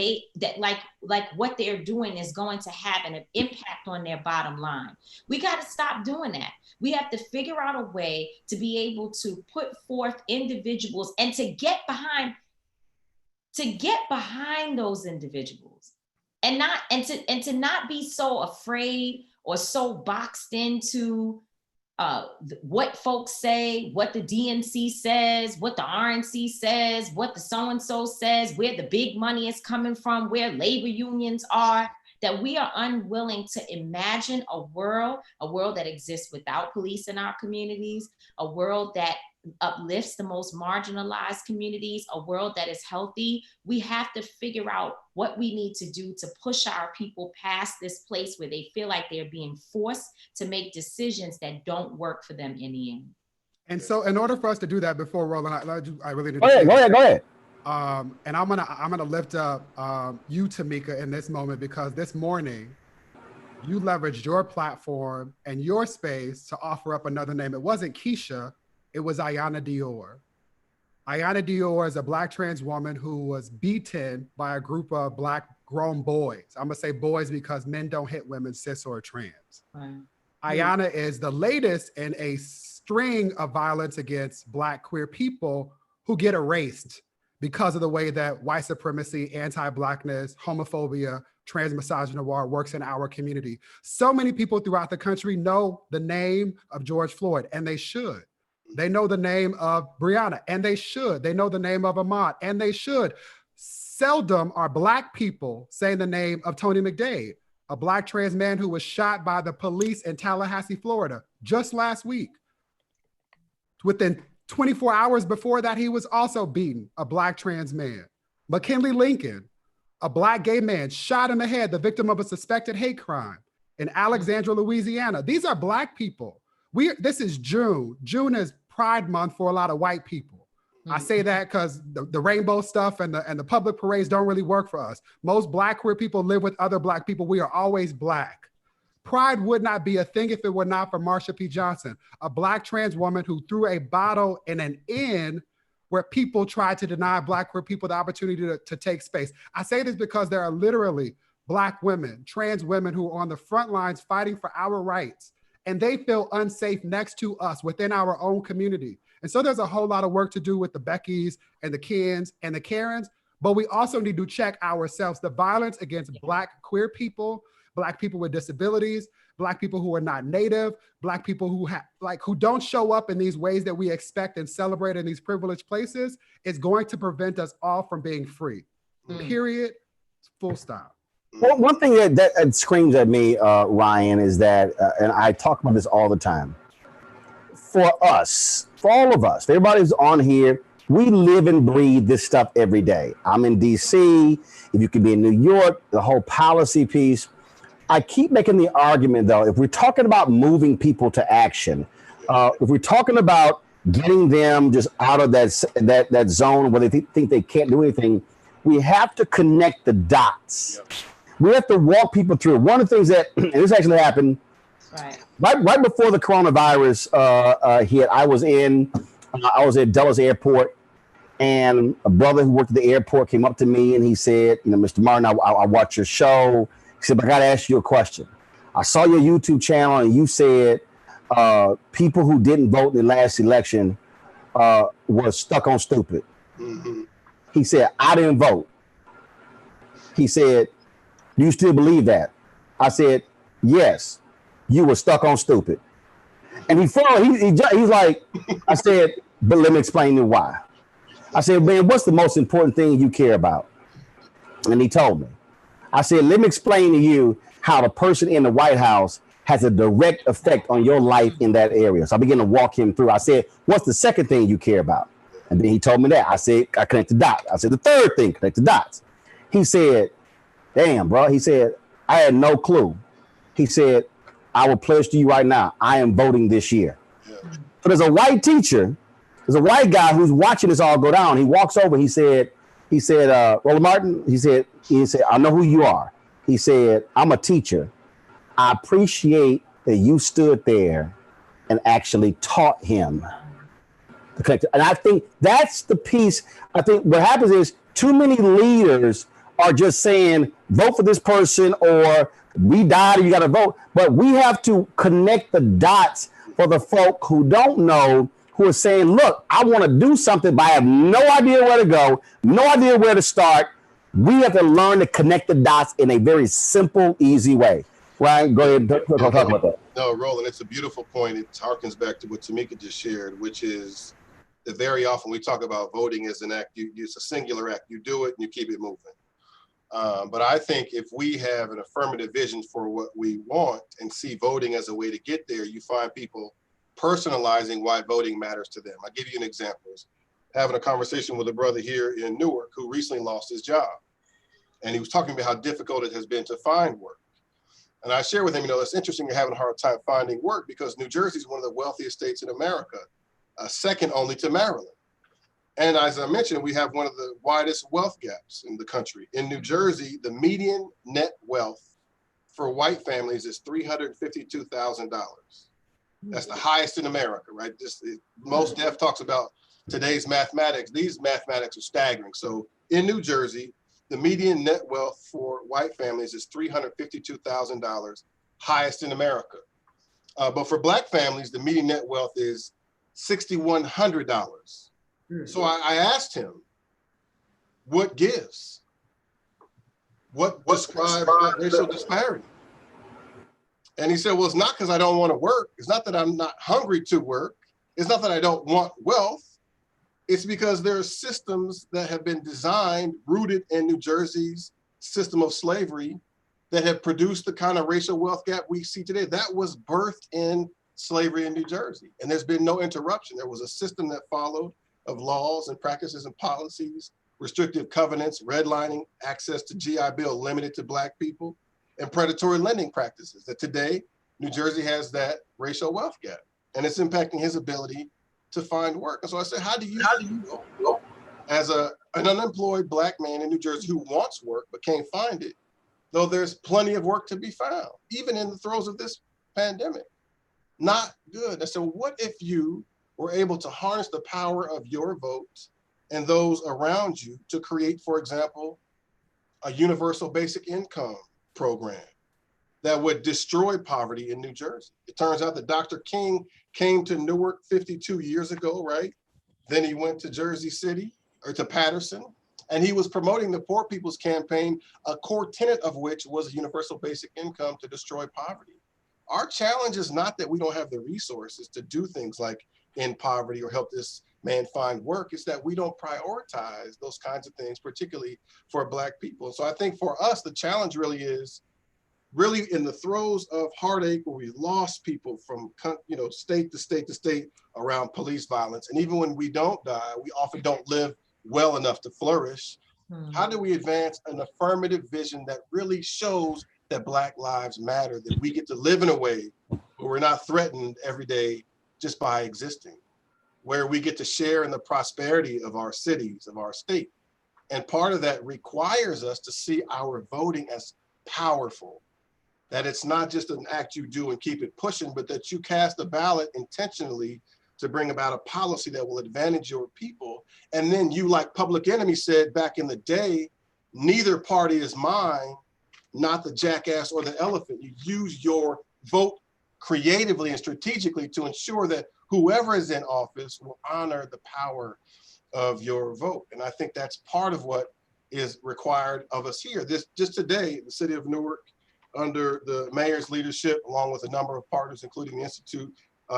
like what they're doing is going to have an impact on their bottom line. We got to stop doing that. We have to figure out a way to be able to put forth individuals and to get behind those individuals, and to not be so afraid or so boxed into what folks say, what the DNC says, what the RNC says, what the so-and-so says, where the big money is coming from, where labor unions are, that we are unwilling to imagine a world that exists without police in our communities, a world that uplifts the most marginalized communities, a world that is healthy. We have to figure out what we need to do to push our people past this place where they feel like they're being forced to make decisions that don't work for them in the end. And so in order for us to do that, before Roland, I really need Go to ahead, say go this. ahead, go ahead. And I'm gonna lift up you, Tamika, in this moment, because this morning you leveraged your platform and your space to offer up another name. It wasn't Keisha, it was Ayanna Dior. Ayanna Dior is a Black trans woman who was beaten by a group of Black grown boys. I'm gonna say boys because men don't hit women, cis or trans. Right. Ayanna is the latest in a string of violence against Black queer people who get erased because of the way that white supremacy, anti-Blackness, homophobia, trans misogynoir works in our community. So many people throughout the country know the name of George Floyd, and they should. They know the name of Breonna, and they should. They know the name of Ahmaud, and they should. Seldom are Black people saying the name of Tony McDade, a Black trans man who was shot by the police in Tallahassee, Florida, just last week. Within 24 hours before that, he was also beaten, a Black trans man. McKinley Lincoln, a Black gay man shot in the head, the victim of a suspected hate crime in Alexandria, Louisiana. These are Black people. This is June. June is Pride Month for a lot of white people. I say that because the rainbow stuff and the public parades don't really work for us. Most Black queer people live with other Black people. We are always Black. Pride would not be a thing if it were not for Marsha P. Johnson, a Black trans woman who threw a bottle in an inn where people tried to deny Black queer people the opportunity to take space. I say this because there are literally Black women, trans women who are on the front lines fighting for our rights, and they feel unsafe next to us within our own community. And so there's a whole lot of work to do with the Beckys and the Kens and the Karens, but we also need to check ourselves. The violence against Black queer people, Black people with disabilities, Black people who are not Native, Black people who have who don't show up in these ways that we expect and celebrate in these privileged places is going to prevent us all from being free. Period. Full stop. Well, one thing that screams at me, Ryan, is that, and I talk about this all the time. For us, for all of us, for everybody who's on here, we live and breathe this stuff every day. I'm in DC. If you could be in New York, the whole policy piece. I keep making the argument, though, if we're talking about moving people to action, if we're talking about getting them just out of that zone where they think they can't do anything, we have to connect the dots. Yep. We have to walk people through. One of the things that, and this actually happened right before the coronavirus hit, I was at Dulles Airport, and a brother who worked at the airport came up to me and he said, Mr. Martin, I watch your show. He said, but I got to ask you a question. I saw your YouTube channel and you said people who didn't vote in the last election were stuck on stupid. Mm-hmm. He said, I didn't vote. He said, do you still believe that? I said, yes, you were stuck on stupid. And he's like, I said, but let me explain to you why. I said, man, what's the most important thing you care about? And he told me. I said, let me explain to you how the person in the White House has a direct effect on your life in that area. So I began to walk him through. I said, what's the second thing you care about? And then he told me that. I said, I connect the dots. I said, the third thing, connect the dots. He said, damn, bro. He said, I had no clue. He said, I will pledge to you right now, I am voting this year. Yeah. So there's a white teacher, there's a white guy who's watching this all go down. He walks over, he said, Roland Martin, he said, I know who you are. He said, I'm a teacher. I appreciate that you stood there and actually taught him. And I think that's the piece. I think what happens is too many leaders are just saying, vote for this person or we died and you got to vote. But we have to connect the dots for the folk who don't know, who are saying, look, I want to do something, but I have no idea where to go, no idea where to start. We have to learn to connect the dots in a very simple, easy way. Ryan, go ahead and talk about that. No, Roland, it's a beautiful point. It harkens back to what Tamika just shared, which is that very often we talk about voting as an act. It's a singular act. You do it and you keep it moving. But I think if we have an affirmative vision for what we want and see voting as a way to get there, you find people personalizing why voting matters to them. I'll give you an example. I was having a conversation with a brother here in Newark who recently lost his job. And he was talking about how difficult it has been to find work. And I shared with him, it's interesting you're having a hard time finding work because New Jersey is one of the wealthiest states in America, second only to Maryland. And as I mentioned, we have one of the widest wealth gaps in the country. In New Jersey, the median net wealth for white families is $352,000. That's the highest in America, right? Most Def talks about today's mathematics. These mathematics are staggering. So in New Jersey, the median net wealth for white families is $352,000, highest in America. But for Black families, the median net wealth is $6,100. So I asked him, what gives? What describes that racial disparity? And he said, well, it's not because I don't want to work. It's not that I'm not hungry to work. It's not that I don't want wealth. It's because there are systems that have been designed, rooted in New Jersey's system of slavery that have produced the kind of racial wealth gap we see today. That was birthed in slavery in New Jersey. And there's been no interruption. There was a system that followed of laws and practices and policies, restrictive covenants, redlining, access to GI Bill limited to Black people, and predatory lending practices that today, New Jersey has that racial wealth gap. And it's impacting his ability to find work. And so I said, how do you go as an unemployed Black man in New Jersey who wants work but can't find it, though there's plenty of work to be found, even in the throes of this pandemic? Not good. I said, well, what if you were able to harness the power of your vote and those around you to create, for example, a universal basic income program that would destroy poverty in New Jersey? It turns out that Dr. King came to Newark 52 years ago, right? Then he went to Jersey City or to Patterson, And he was promoting the Poor People's Campaign, a core tenet of which was a universal basic income to destroy poverty. Our challenge is not that we don't have the resources to do things like end poverty or help this man find work. It's that we don't prioritize those kinds of things, particularly for Black people. So I think for us, the challenge really is really in the throes of heartache where we lost people from state to state to state around police violence. And even when we don't die, we often don't live well enough to flourish. How do we advance an affirmative vision that really shows that Black lives matter, that we get to live in a way where we're not threatened every day just by existing, where we get to share in the prosperity of our cities, of our state. And part of that requires us to see our voting as powerful, that it's not just an act you do and keep it pushing, but that you cast a ballot intentionally to bring about a policy that will advantage your people. And then you, like Public Enemy said back in the day, neither party is mine, not the jackass or the elephant. You use your vote creatively and strategically to ensure that whoever is in office will honor the power of your vote. And I think that's part of what is required of us here. Just today, the city of Newark, under the mayor's leadership, along with a number of partners, including the Institute,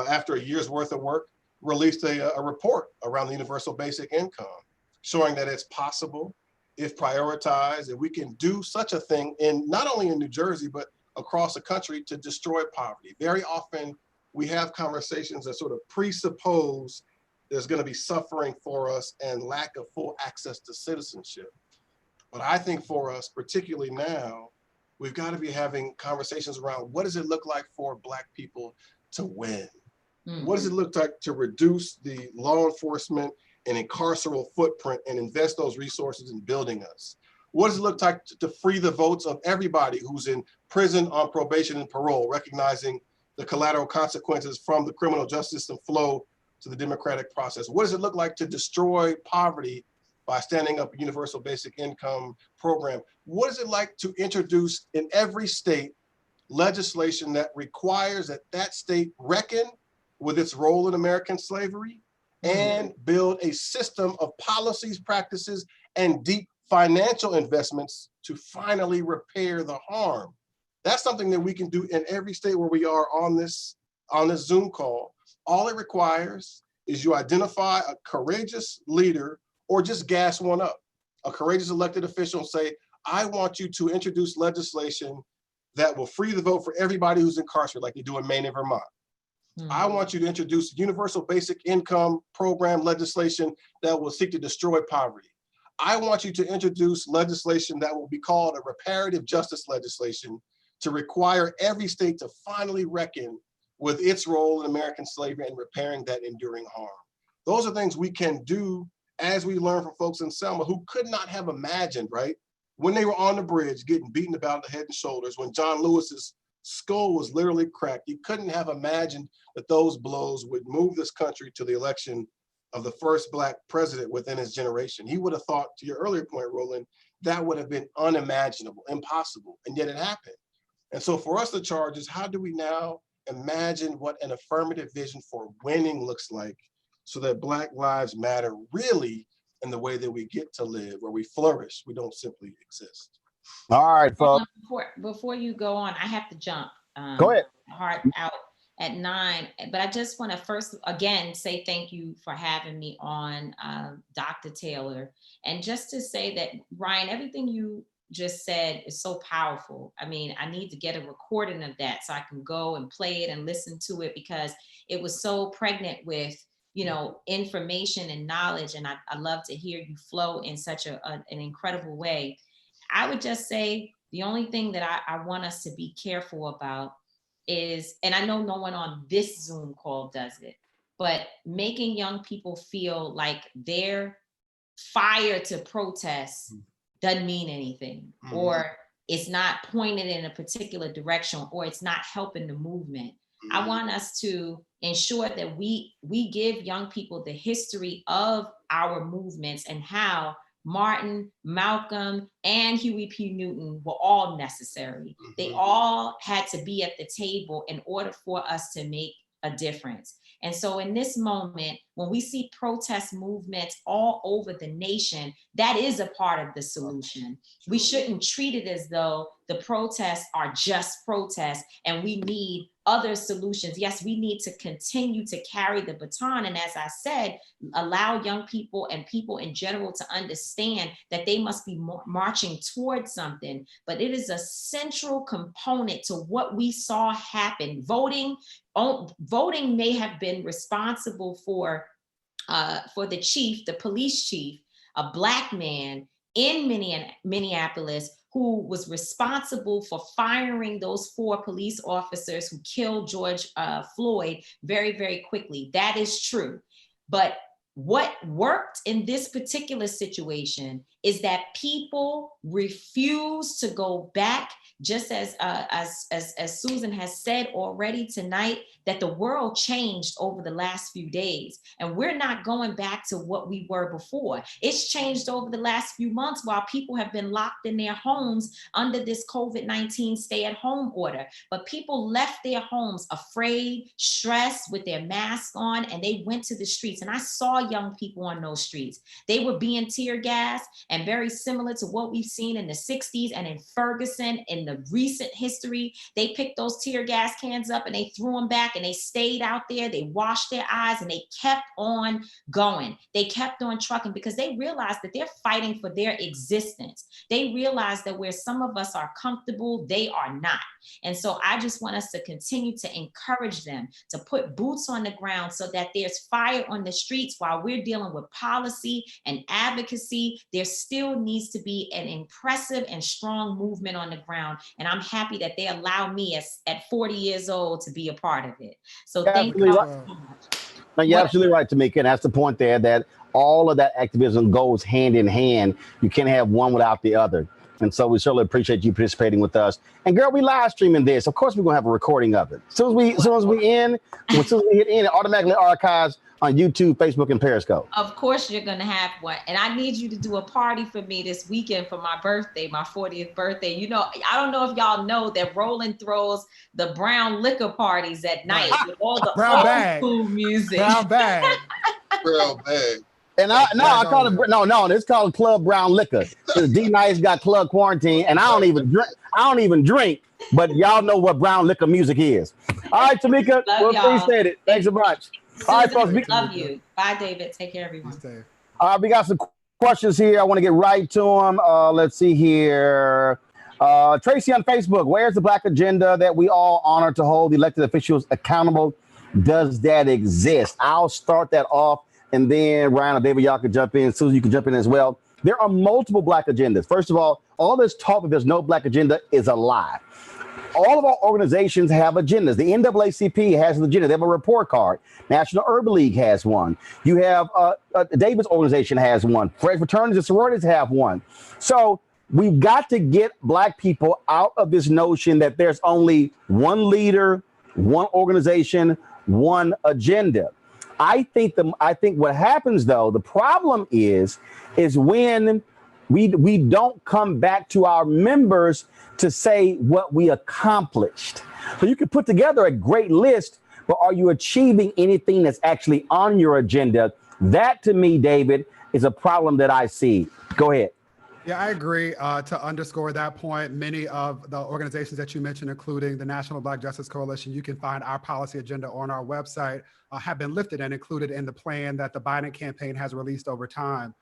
after a year's worth of work, released a report around the universal basic income, showing that it's possible, if prioritized, that we can do such a thing in not only in New Jersey, but across the country to destroy poverty. Very often we have conversations that sort of presuppose there's going to be suffering for us and lack of full access to citizenship. But I think for us, particularly now, we've got to be having conversations around what does it look like for Black people to win? What does it look like to reduce the law enforcement and incarceral footprint and invest those resources in building us? What does it look like to free the votes of everybody who's in prison, on probation and parole, recognizing the collateral consequences from the criminal justice system flow to the democratic process? What does it look like to destroy poverty by standing up a universal basic income program? What is it like to introduce in every state legislation that requires that that state reckon with its role in American slavery and build a system of policies, practices, and deep financial investments to finally repair the harm? That's something that we can do in every state where we are on this Zoom call. All it requires is you identify a courageous leader or just gas one up, a courageous elected official, and say, I want you to introduce legislation that will free the vote for everybody who's incarcerated, like you do in Maine and Vermont. I want you to introduce universal basic income program legislation that will seek to destroy poverty. I want you to introduce legislation that will be called a reparative justice legislation to require every state to finally reckon with its role in American slavery and repairing that enduring harm. Those are things we can do as we learn from folks in Selma who could not have imagined, right? When they were on the bridge getting beaten about the head and shoulders, when John Lewis's skull was literally cracked, you couldn't have imagined that those blows would move this country to the election of the first Black president within his generation. He would have thought, to your earlier point, Roland, that would have been unimaginable, impossible, and yet it happened. And so for us, the charge is, how do we now imagine what an affirmative vision for winning looks like so that Black lives matter really in the way that we get to live, where we flourish, we don't simply exist. All right, folks. Before you go on, I have to jump. Go ahead. Heart out at 9, but I just want to first again say thank you for having me on, Dr. Taylor, and just to say that, Ryan, everything you just said is so powerful. I mean, I need to get a recording of that so I can go and play it and listen to it, because it was so pregnant with, you know, information and knowledge, and I love to hear you flow in such an incredible way. I would just say the only thing that I want us to be careful about is, and I know no one on this Zoom call does it, but making young people feel like their fire to protest doesn't mean anything, or it's not pointed in a particular direction, or it's not helping the movement. I want us to ensure that we give young people the history of our movements and how Martin, Malcolm, and Huey P. Newton were all necessary. They all had to be at the table in order for us to make a difference. And so in this moment, when when we see protest movements all over the nation, that is a part of the solution. We shouldn't treat it as though the protests are just protests and we need other solutions. Yes, we need to continue to carry the baton. And as I said, allow young people and people in general to understand that they must be marching towards something. But it is a central component to what we saw happen. Voting may have been responsible for the chief, the police chief, a Black man in Minneapolis, who was responsible for firing those 4 police officers who killed George Floyd very, very quickly. That is true. But what worked in this particular situation is that people refuse to go back, just as Susan has said already tonight, that the world changed over the last few days, and we're not going back to what we were before. It's changed over the last few months while people have been locked in their homes under this COVID-19 stay-at-home order. But people left their homes afraid, stressed, with their mask on, and they went to the streets. And I saw young people on those streets. They were being tear gassed, and very similar to what we've seen in the 60s and in Ferguson in the recent history, they picked those tear gas cans up and they threw them back, and they stayed out there. They washed their eyes and they kept on going. They kept on trucking because they realized that they're fighting for their existence. They realized that where some of us are comfortable, they are not. And so I just want us to continue to encourage them to put boots on the ground so that there's fire on the streets while we're dealing with policy and advocacy. There still needs to be an impressive and strong movement on the ground. And I'm happy that they allow me at 40 years old to be a part of it. So thank you all so much. No, you're absolutely right, Tamika. And that's the point there, that all of that activism goes hand in hand. You can't have one without the other. And so we certainly appreciate you participating with us. And girl, we live streaming this. Of course, we're gonna have a recording of it. As soon as we hit in, it automatically archives on YouTube, Facebook, and Periscope. Of course, you're gonna have one. And I need you to do a party for me this weekend for my birthday, my 40th birthday. You know, I don't know if y'all know that Roland throws the brown liquor parties at night with all the old school music. Brown bag. Brown bag. And I call it it's called Club Brown Liquor. D-Nice got club quarantine, and I don't even drink, but y'all know what brown liquor music is. All right, Tamika, we appreciate it. Thanks so much. Susan, all right, folks. Love you. Bye, David. Take care, everyone. All right, we got some questions here. I want to get right to them. Let's see here. Tracy on Facebook, where's the Black agenda that we all honor to hold elected officials accountable? Does that exist? I'll start that off. And then Ryan or David, y'all can jump in. Susan, you can jump in as well. There are multiple Black agendas. First of all this talk that there's no Black agenda is a lie. All of our organizations have agendas. The NAACP has an agenda. They have a report card. National Urban League has one. You have David's organization has one. Fraternities and sororities have one. So we've got to get Black people out of this notion that there's only one leader, one organization, one agenda. I think what happens, though, the problem is when we don't come back to our members to say what we accomplished. So you can put together a great list, but are you achieving anything that's actually on your agenda? That, to me, David, is a problem that I see. Go ahead. Yeah, I agree. To underscore that point, many of the organizations that you mentioned, including the National Black Justice Coalition, you can find our policy agenda on our website, have been lifted and included in the plan that the Biden campaign has released over time.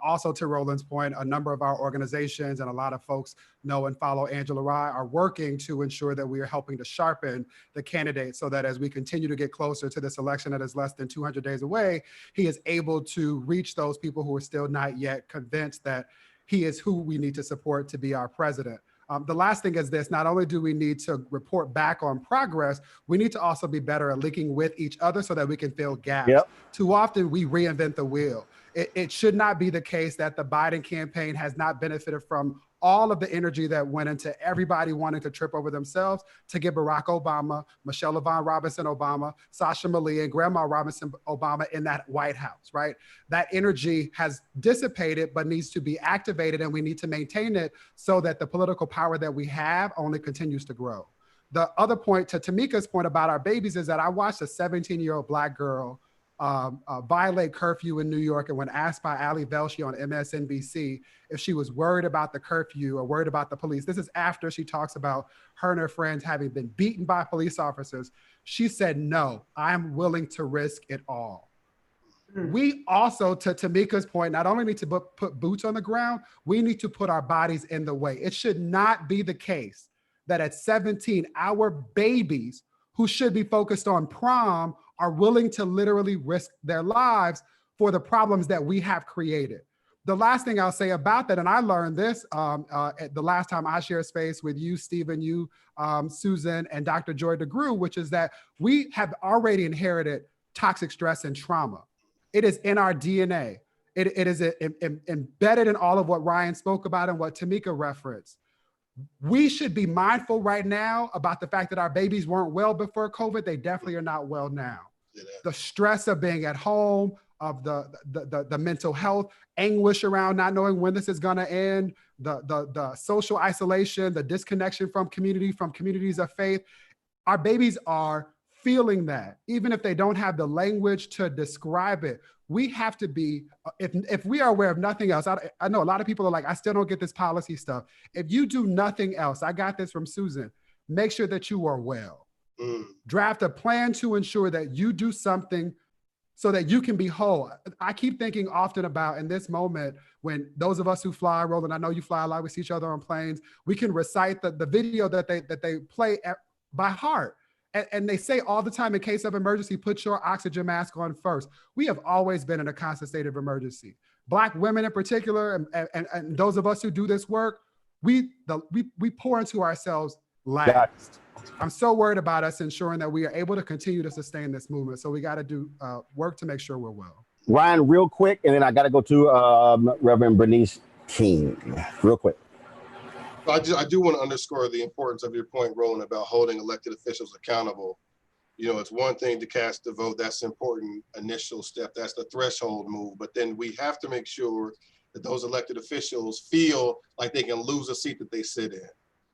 Also, to Roland's point, a number of our organizations and a lot of folks know and follow Angela Rye are working to ensure that we are helping to sharpen the candidate so that as we continue to get closer to this election that is less than 200 days away, he is able to reach those people who are still not yet convinced that he is who we need to support to be our president. The last thing is this: not only do we need to report back on progress, we need to also be better at linking with each other so that we can fill gaps. Yep. Too often we reinvent the wheel. It should not be the case that the Biden campaign has not benefited from all of the energy that went into everybody wanting to trip over themselves to get Barack Obama, Michelle LaVaughn Robinson Obama, Sasha Malia, and Grandma Robinson Obama in that White House, right? That energy has dissipated, but needs to be activated, and we need to maintain it so that the political power that we have only continues to grow. The other point, to Tamika's point about our babies, is that I watched a 17-year-old Black girl violate curfew in New York. And when asked by Ali Velshi on MSNBC if she was worried about the curfew or worried about the police, this is after she talks about her and her friends having been beaten by police officers. She said, no, I'm willing to risk it all. We also, to Tamika's point, not only need to put boots on the ground, we need to put our bodies in the way. It should not be the case that at 17, our babies who should be focused on prom are willing to literally risk their lives for the problems that we have created. The last thing I'll say about that, and I learned this at the last time I shared space with you, Stephen, you, Susan, and Dr. Joy DeGruy, which is that we have already inherited toxic stress and trauma. It is in our DNA. It is embedded in all of what Ryan spoke about and what Tamika referenced. We should be mindful right now about the fact that our babies weren't well before COVID. They definitely are not well now. Yeah. The stress of being at home, of the mental health anguish around not knowing when this is going to end, the social isolation, the disconnection from communities of faith. Our babies are feeling that, even if they don't have the language to describe it. We have to be, if we are aware of nothing else, I know a lot of people are like, I still don't get this policy stuff. If you do nothing else, I got this from Susan, make sure that you are well. Draft a plan to ensure that you do something so that you can be whole. I keep thinking often about in this moment, when those of us who fly, Roland, I know you fly a lot, we see each other on planes, we can recite the video that they play by heart. And they say all the time, in case of emergency, put your oxygen mask on first. We have always been in a constant state of emergency. Black women in particular, and those of us who do this work, we pour into ourselves last. I'm so worried about us ensuring that we are able to continue to sustain this movement. So we got to do work to make sure we're well. Ryan, real quick, and then I got to go to Reverend Bernice King, real quick. I do want to underscore the importance of your point, Roland, about holding elected officials accountable. You know, it's one thing to cast the vote. That's an important initial step. That's the threshold move. But then we have to make sure that those elected officials feel like they can lose a seat that they sit in.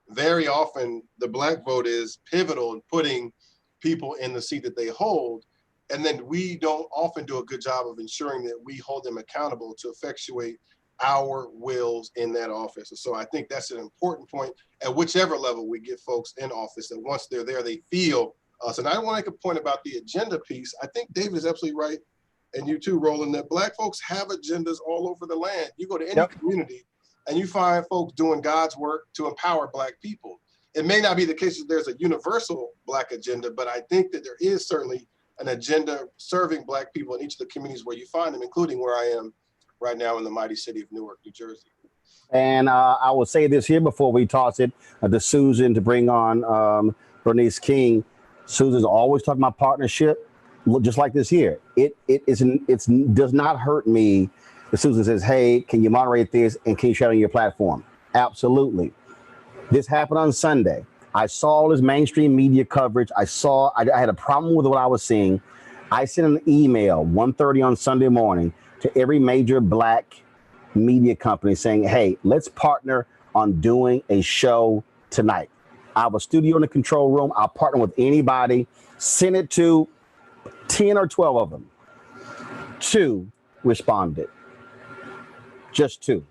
Very often, the Black vote is pivotal in putting people in the seat that they hold. And then we don't often do a good job of ensuring that we hold them accountable to effectuate our wills in that office. And so I think that's an important point at whichever level we get folks in office, that once they're there, they feel us. And I want to make a point about the agenda piece. I think David is absolutely right, and you too, Roland, that Black folks have agendas all over the land. You go to any community and you find folks doing God's work to empower Black people. It may not be the case that there's a universal Black agenda, but I think that there is certainly an agenda serving Black people in each of the communities where you find them, including where I am right now in the mighty city of Newark, New Jersey. And I will say this here before we toss it to Susan to bring on Bernice King. Susan's always talking about partnership, just like this here. It does not hurt me if Susan says, hey, can you moderate this and can you share it on your platform? Absolutely. This happened on Sunday. I saw all this mainstream media coverage. I had a problem with what I was seeing. I sent an email 1:30 on Sunday morning to every major Black media company saying, hey, let's partner on doing a show tonight. I have a studio in the control room. I'll partner with anybody. Send it to 10 or 12 of them. 2 responded. Just 2.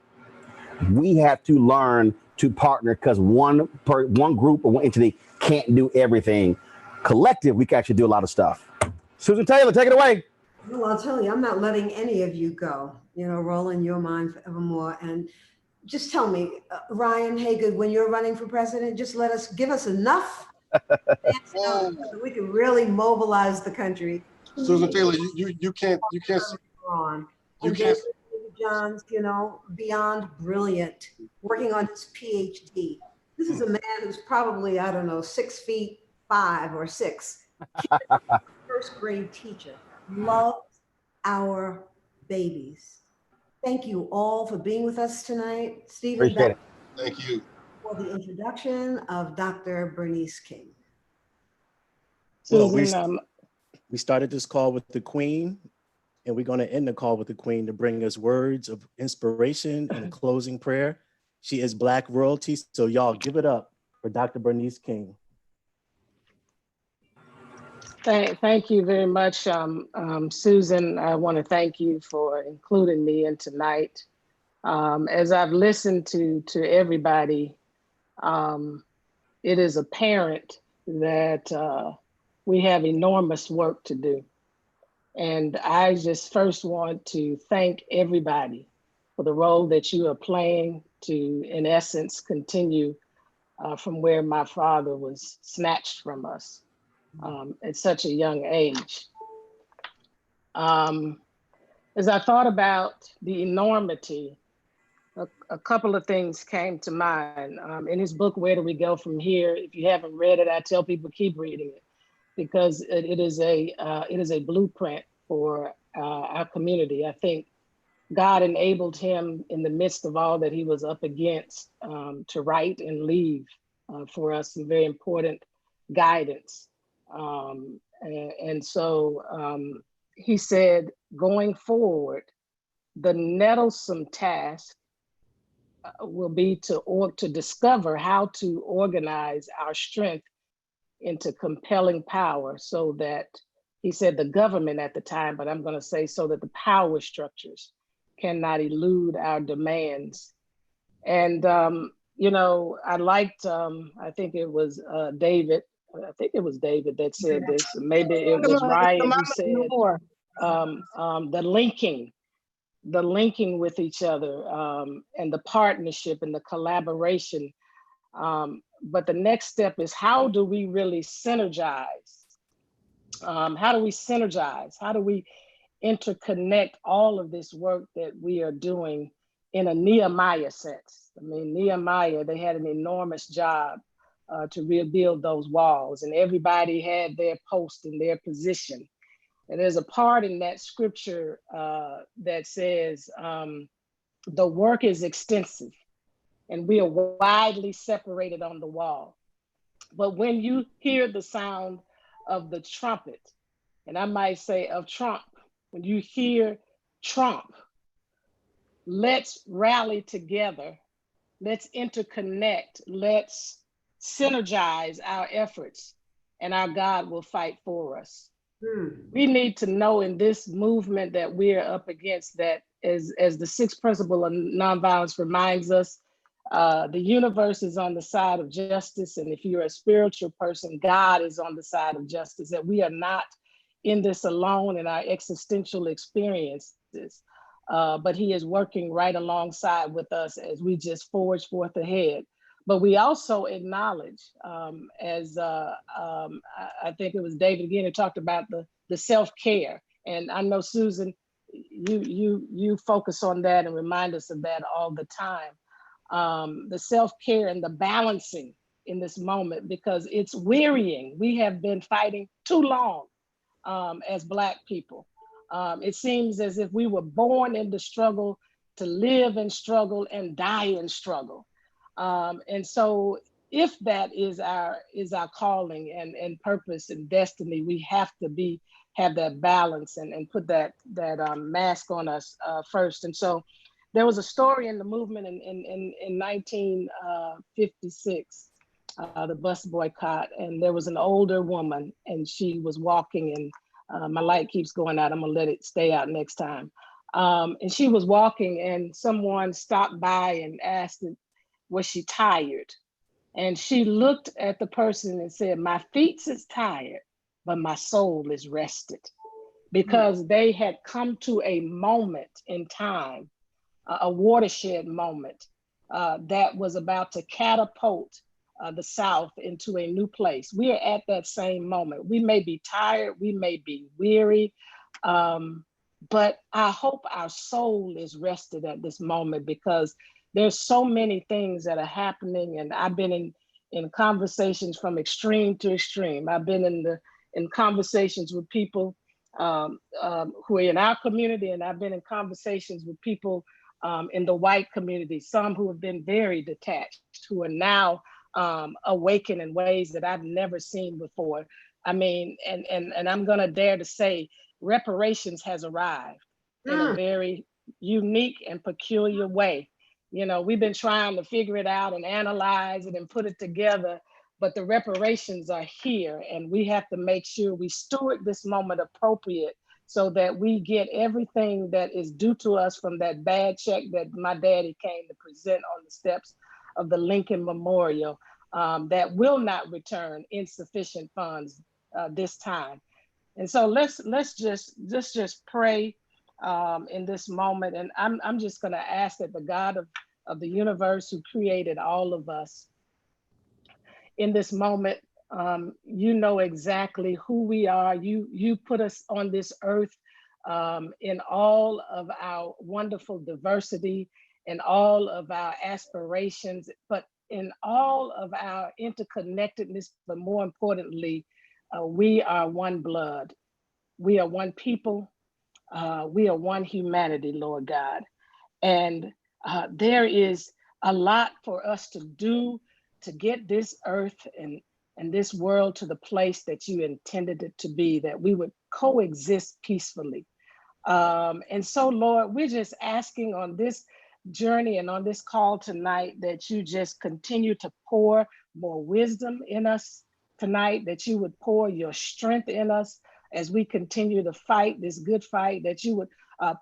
We have to learn to partner because one group or one entity can't do everything. Collective, we can actually do a lot of stuff. Susan Taylor, take it away. Well, I'll tell you, I'm not letting any of you go. You know, Roland, you're mine forevermore. And just tell me, Ryan Haygood, when you're running for president, just give us enough so we can really mobilize the country. Susan Taylor, you can't on. And John's, you know, beyond brilliant, working on his PhD. This is a man who's probably, I don't know, 6'5" or 6. First grade teacher. Loves our babies. Thank you all for being with us tonight. Stephen, appreciate it. Thank you for the introduction of Dr. Bernice King. Well, we started this call with the Queen, and we're going to end the call with the Queen to bring us words of inspiration and a closing prayer. She is Black royalty, so y'all give it up for Dr. Bernice King. Thank you very much, Susan. I want to thank you for including me in tonight. As I've listened to everybody, it is apparent that we have enormous work to do. And I just first want to thank everybody for the role that you are playing to, in essence, continue from where my father was snatched from us at such a young age. As I thought about the enormity, a couple of things came to mind. In his book, Where Do We Go From Here? If you haven't read it, I tell people keep reading it because it is a blueprint for our community. I think God enabled him in the midst of all that he was up against to write and leave for us some very important guidance. And so he said, going forward, the nettlesome task will be to discover how to organize our strength into compelling power so that, he said the government at the time, but I'm going to say so that the power structures cannot elude our demands. And, you know, I liked, I think it was David that said this. Maybe it was Ryan who said the linking with each other and the partnership and the collaboration. But the next step is, how do we really synergize? How do we synergize? How do we interconnect all of this work that we are doing in a Nehemiah sense? I mean, Nehemiah, they had an enormous job to rebuild those walls, and everybody had their post and their position. And there's a part in that scripture that says, the work is extensive and we are widely separated on the wall. But when you hear the sound of the trumpet, and I might say of Trump, when you hear Trump, let's rally together, let's interconnect, let's synergize our efforts, and our God will fight for us. We need to know in this movement that we're up against, that as the sixth principle of nonviolence reminds us, the universe is on the side of justice. And if you're a spiritual person, God is on the side of justice, that we are not in this alone in our existential experiences, but he is working right alongside with us as we just forge forth ahead. But we also acknowledge, as I think it was David again who talked about the self-care. And I know, Susan, you focus on that and remind us of that all the time. The self-care and the balancing in this moment, because it's wearying. We have been fighting too long as Black people. It seems as if we were born in the struggle, to live in struggle and die in struggle. And so if that is our calling and purpose and destiny, we have to have that balance and put that mask on us first. And so there was a story in the movement in 1956, the Bus Boycott, and there was an older woman, and she was walking, and my light keeps going out. I'm gonna let it stay out next time. And she was walking, and someone stopped by and asked, was she tired? And she looked at the person and said, my feet is tired, but my soul is rested. Because they had come to a moment in time, a watershed moment that was about to catapult the South into a new place. We are at that same moment. We may be tired, we may be weary, but I hope our soul is rested at this moment, because there's so many things that are happening, and I've been in conversations from extreme to extreme. I've been in conversations with people who are in our community, and I've been in conversations with people in the white community, some who have been very detached, who are now awakened in ways that I've never seen before. I mean, and I'm gonna dare to say, reparations has arrived in a very unique and peculiar way. You know, we've been trying to figure it out and analyze it and put it together, but the reparations are here, and we have to make sure we steward this moment appropriate so that we get everything that is due to us from that bad check that my daddy came to present on the steps of the Lincoln Memorial, that will not return insufficient funds this time. And so let's just pray in this moment. And I'm just going to ask that the God of the universe, who created all of us, in this moment, you know exactly who we are. You put us on this earth in all of our wonderful diversity, in all of our aspirations, but in all of our interconnectedness. But more importantly, we are one blood. We are one people. We are one humanity, Lord God. And there is a lot for us to do to get this earth and this world to the place that you intended it to be, that we would coexist peacefully. And so, Lord, we're just asking on this journey and on this call tonight that you just continue to pour more wisdom in us tonight, that you would pour your strength in us as we continue to fight this good fight, that you would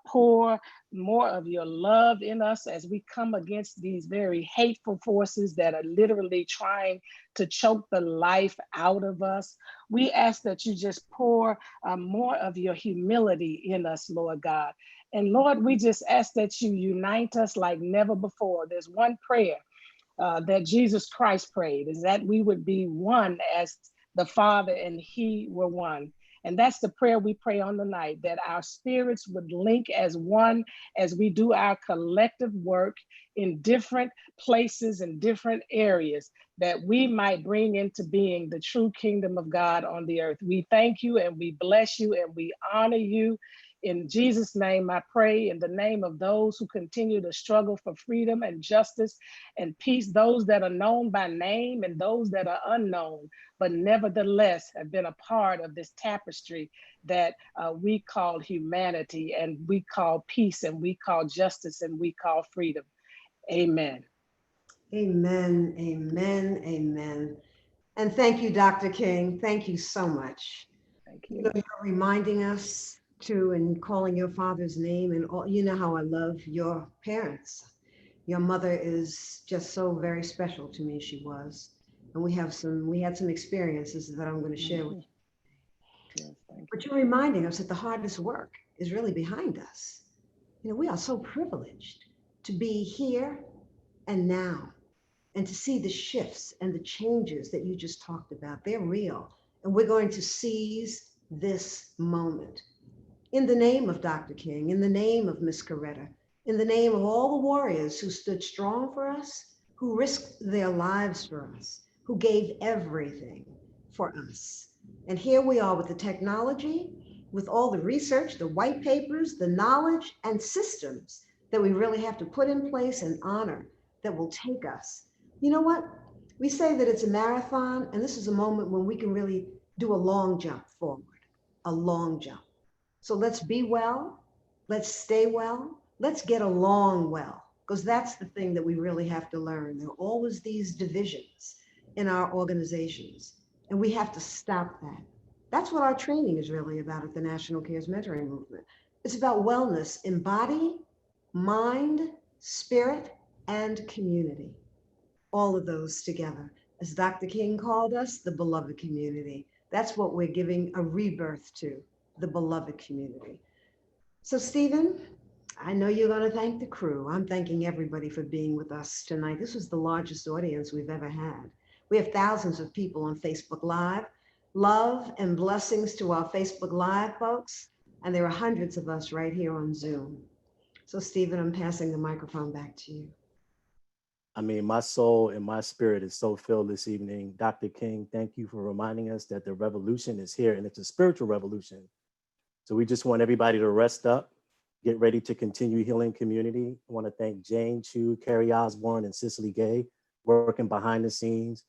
pour more of your love in us as we come against these very hateful forces that are literally trying to choke the life out of us. We ask that you just pour more of your humility in us, Lord God. And Lord, we just ask that you unite us like never before. There's one prayer that Jesus Christ prayed, is that we would be one as the Father and he were one. And that's the prayer we pray on the night, that our spirits would link as one as we do our collective work in different places and different areas, that we might bring into being the true kingdom of God on the earth. We thank you and we bless you and we honor you. In Jesus' name, I pray in the name of those who continue to struggle for freedom and justice and peace, those that are known by name and those that are unknown, but nevertheless have been a part of this tapestry that we call humanity, and we call peace, and we call justice, and we call freedom. Amen. Amen, amen, amen. And thank you, Dr. King. Thank you so much. Thank You you. know, you're reminding us to, and calling your father's name, and all, you know how I love your parents. Your mother is just so very special to me. She was. And we had some experiences that I'm going to share with you. Yes, thank you. But you're reminding us that the hardest work is really behind us. You know, we are so privileged to be here and now, and to see the shifts and the changes that you just talked about. They're real. And we're going to seize this moment. In the name of Dr. King, in the name of Miss Coretta, in the name of all the warriors who stood strong for us, who risked their lives for us, who gave everything for us. And here we are with the technology, with all the research, the white papers, the knowledge and systems that we really have to put in place and honor, that will take us. You know what? We say that it's a marathon, and this is a moment when we can really do a long jump forward, a long jump. So let's be well, let's stay well, let's get along well, because that's the thing that we really have to learn. There are always these divisions in our organizations, and we have to stop that. That's what our training is really about at the National Cares Mentoring Movement. It's about wellness in body, mind, spirit, and community. All of those together. As Dr. King called us, the beloved community. That's what we're giving a rebirth to, the beloved community. So Stephen, I know you're going to thank the crew. I'm thanking everybody for being with us tonight. This was the largest audience we've ever had. We have thousands of people on Facebook Live. Love and blessings to our Facebook Live folks. And there are hundreds of us right here on Zoom. So Stephen, I'm passing the microphone back to you. I mean, my soul and my spirit is so filled this evening. Dr. King, thank you for reminding us that the revolution is here, and it's a spiritual revolution. So we just want everybody to rest up, get ready to continue healing community. I want to thank Jane Chu, Carrie Osborne, and Cicely Gay, working behind the scenes.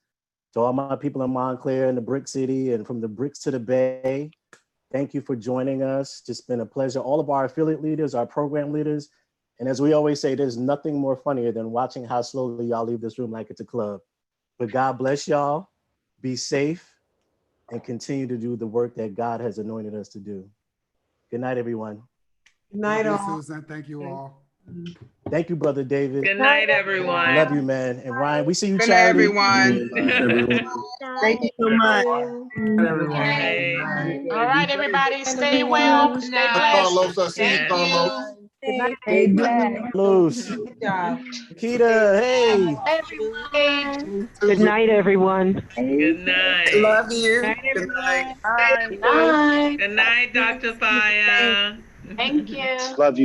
To all my people in Montclair and the Brick City, and from the Bricks to the Bay, thank you for joining us. Just been a pleasure. All of our affiliate leaders, our program leaders. And as we always say, there's nothing more funnier than watching how slowly y'all leave this room like it's a club. But God bless y'all. be safe, and continue to do the work that God has anointed us to do. Good night, everyone. Good night, Thank you, all. Susan. Thank you all. Thank you, Brother David. Good night, everyone. Love you, man. And Ryan, we see you, Good night, Charity. everyone. Thank you so much. Bye. All right, everybody, stay well, stay Carlos, blessed. I see you, Thank Carlos. you. Good night. Stay blessed. Loose. Good job. Kita, hey. Everybody. Good night, everyone. Good night. Love you. Night, Good night. everyone. Bye. Good night, Dr. Faya. Thank you. Love you.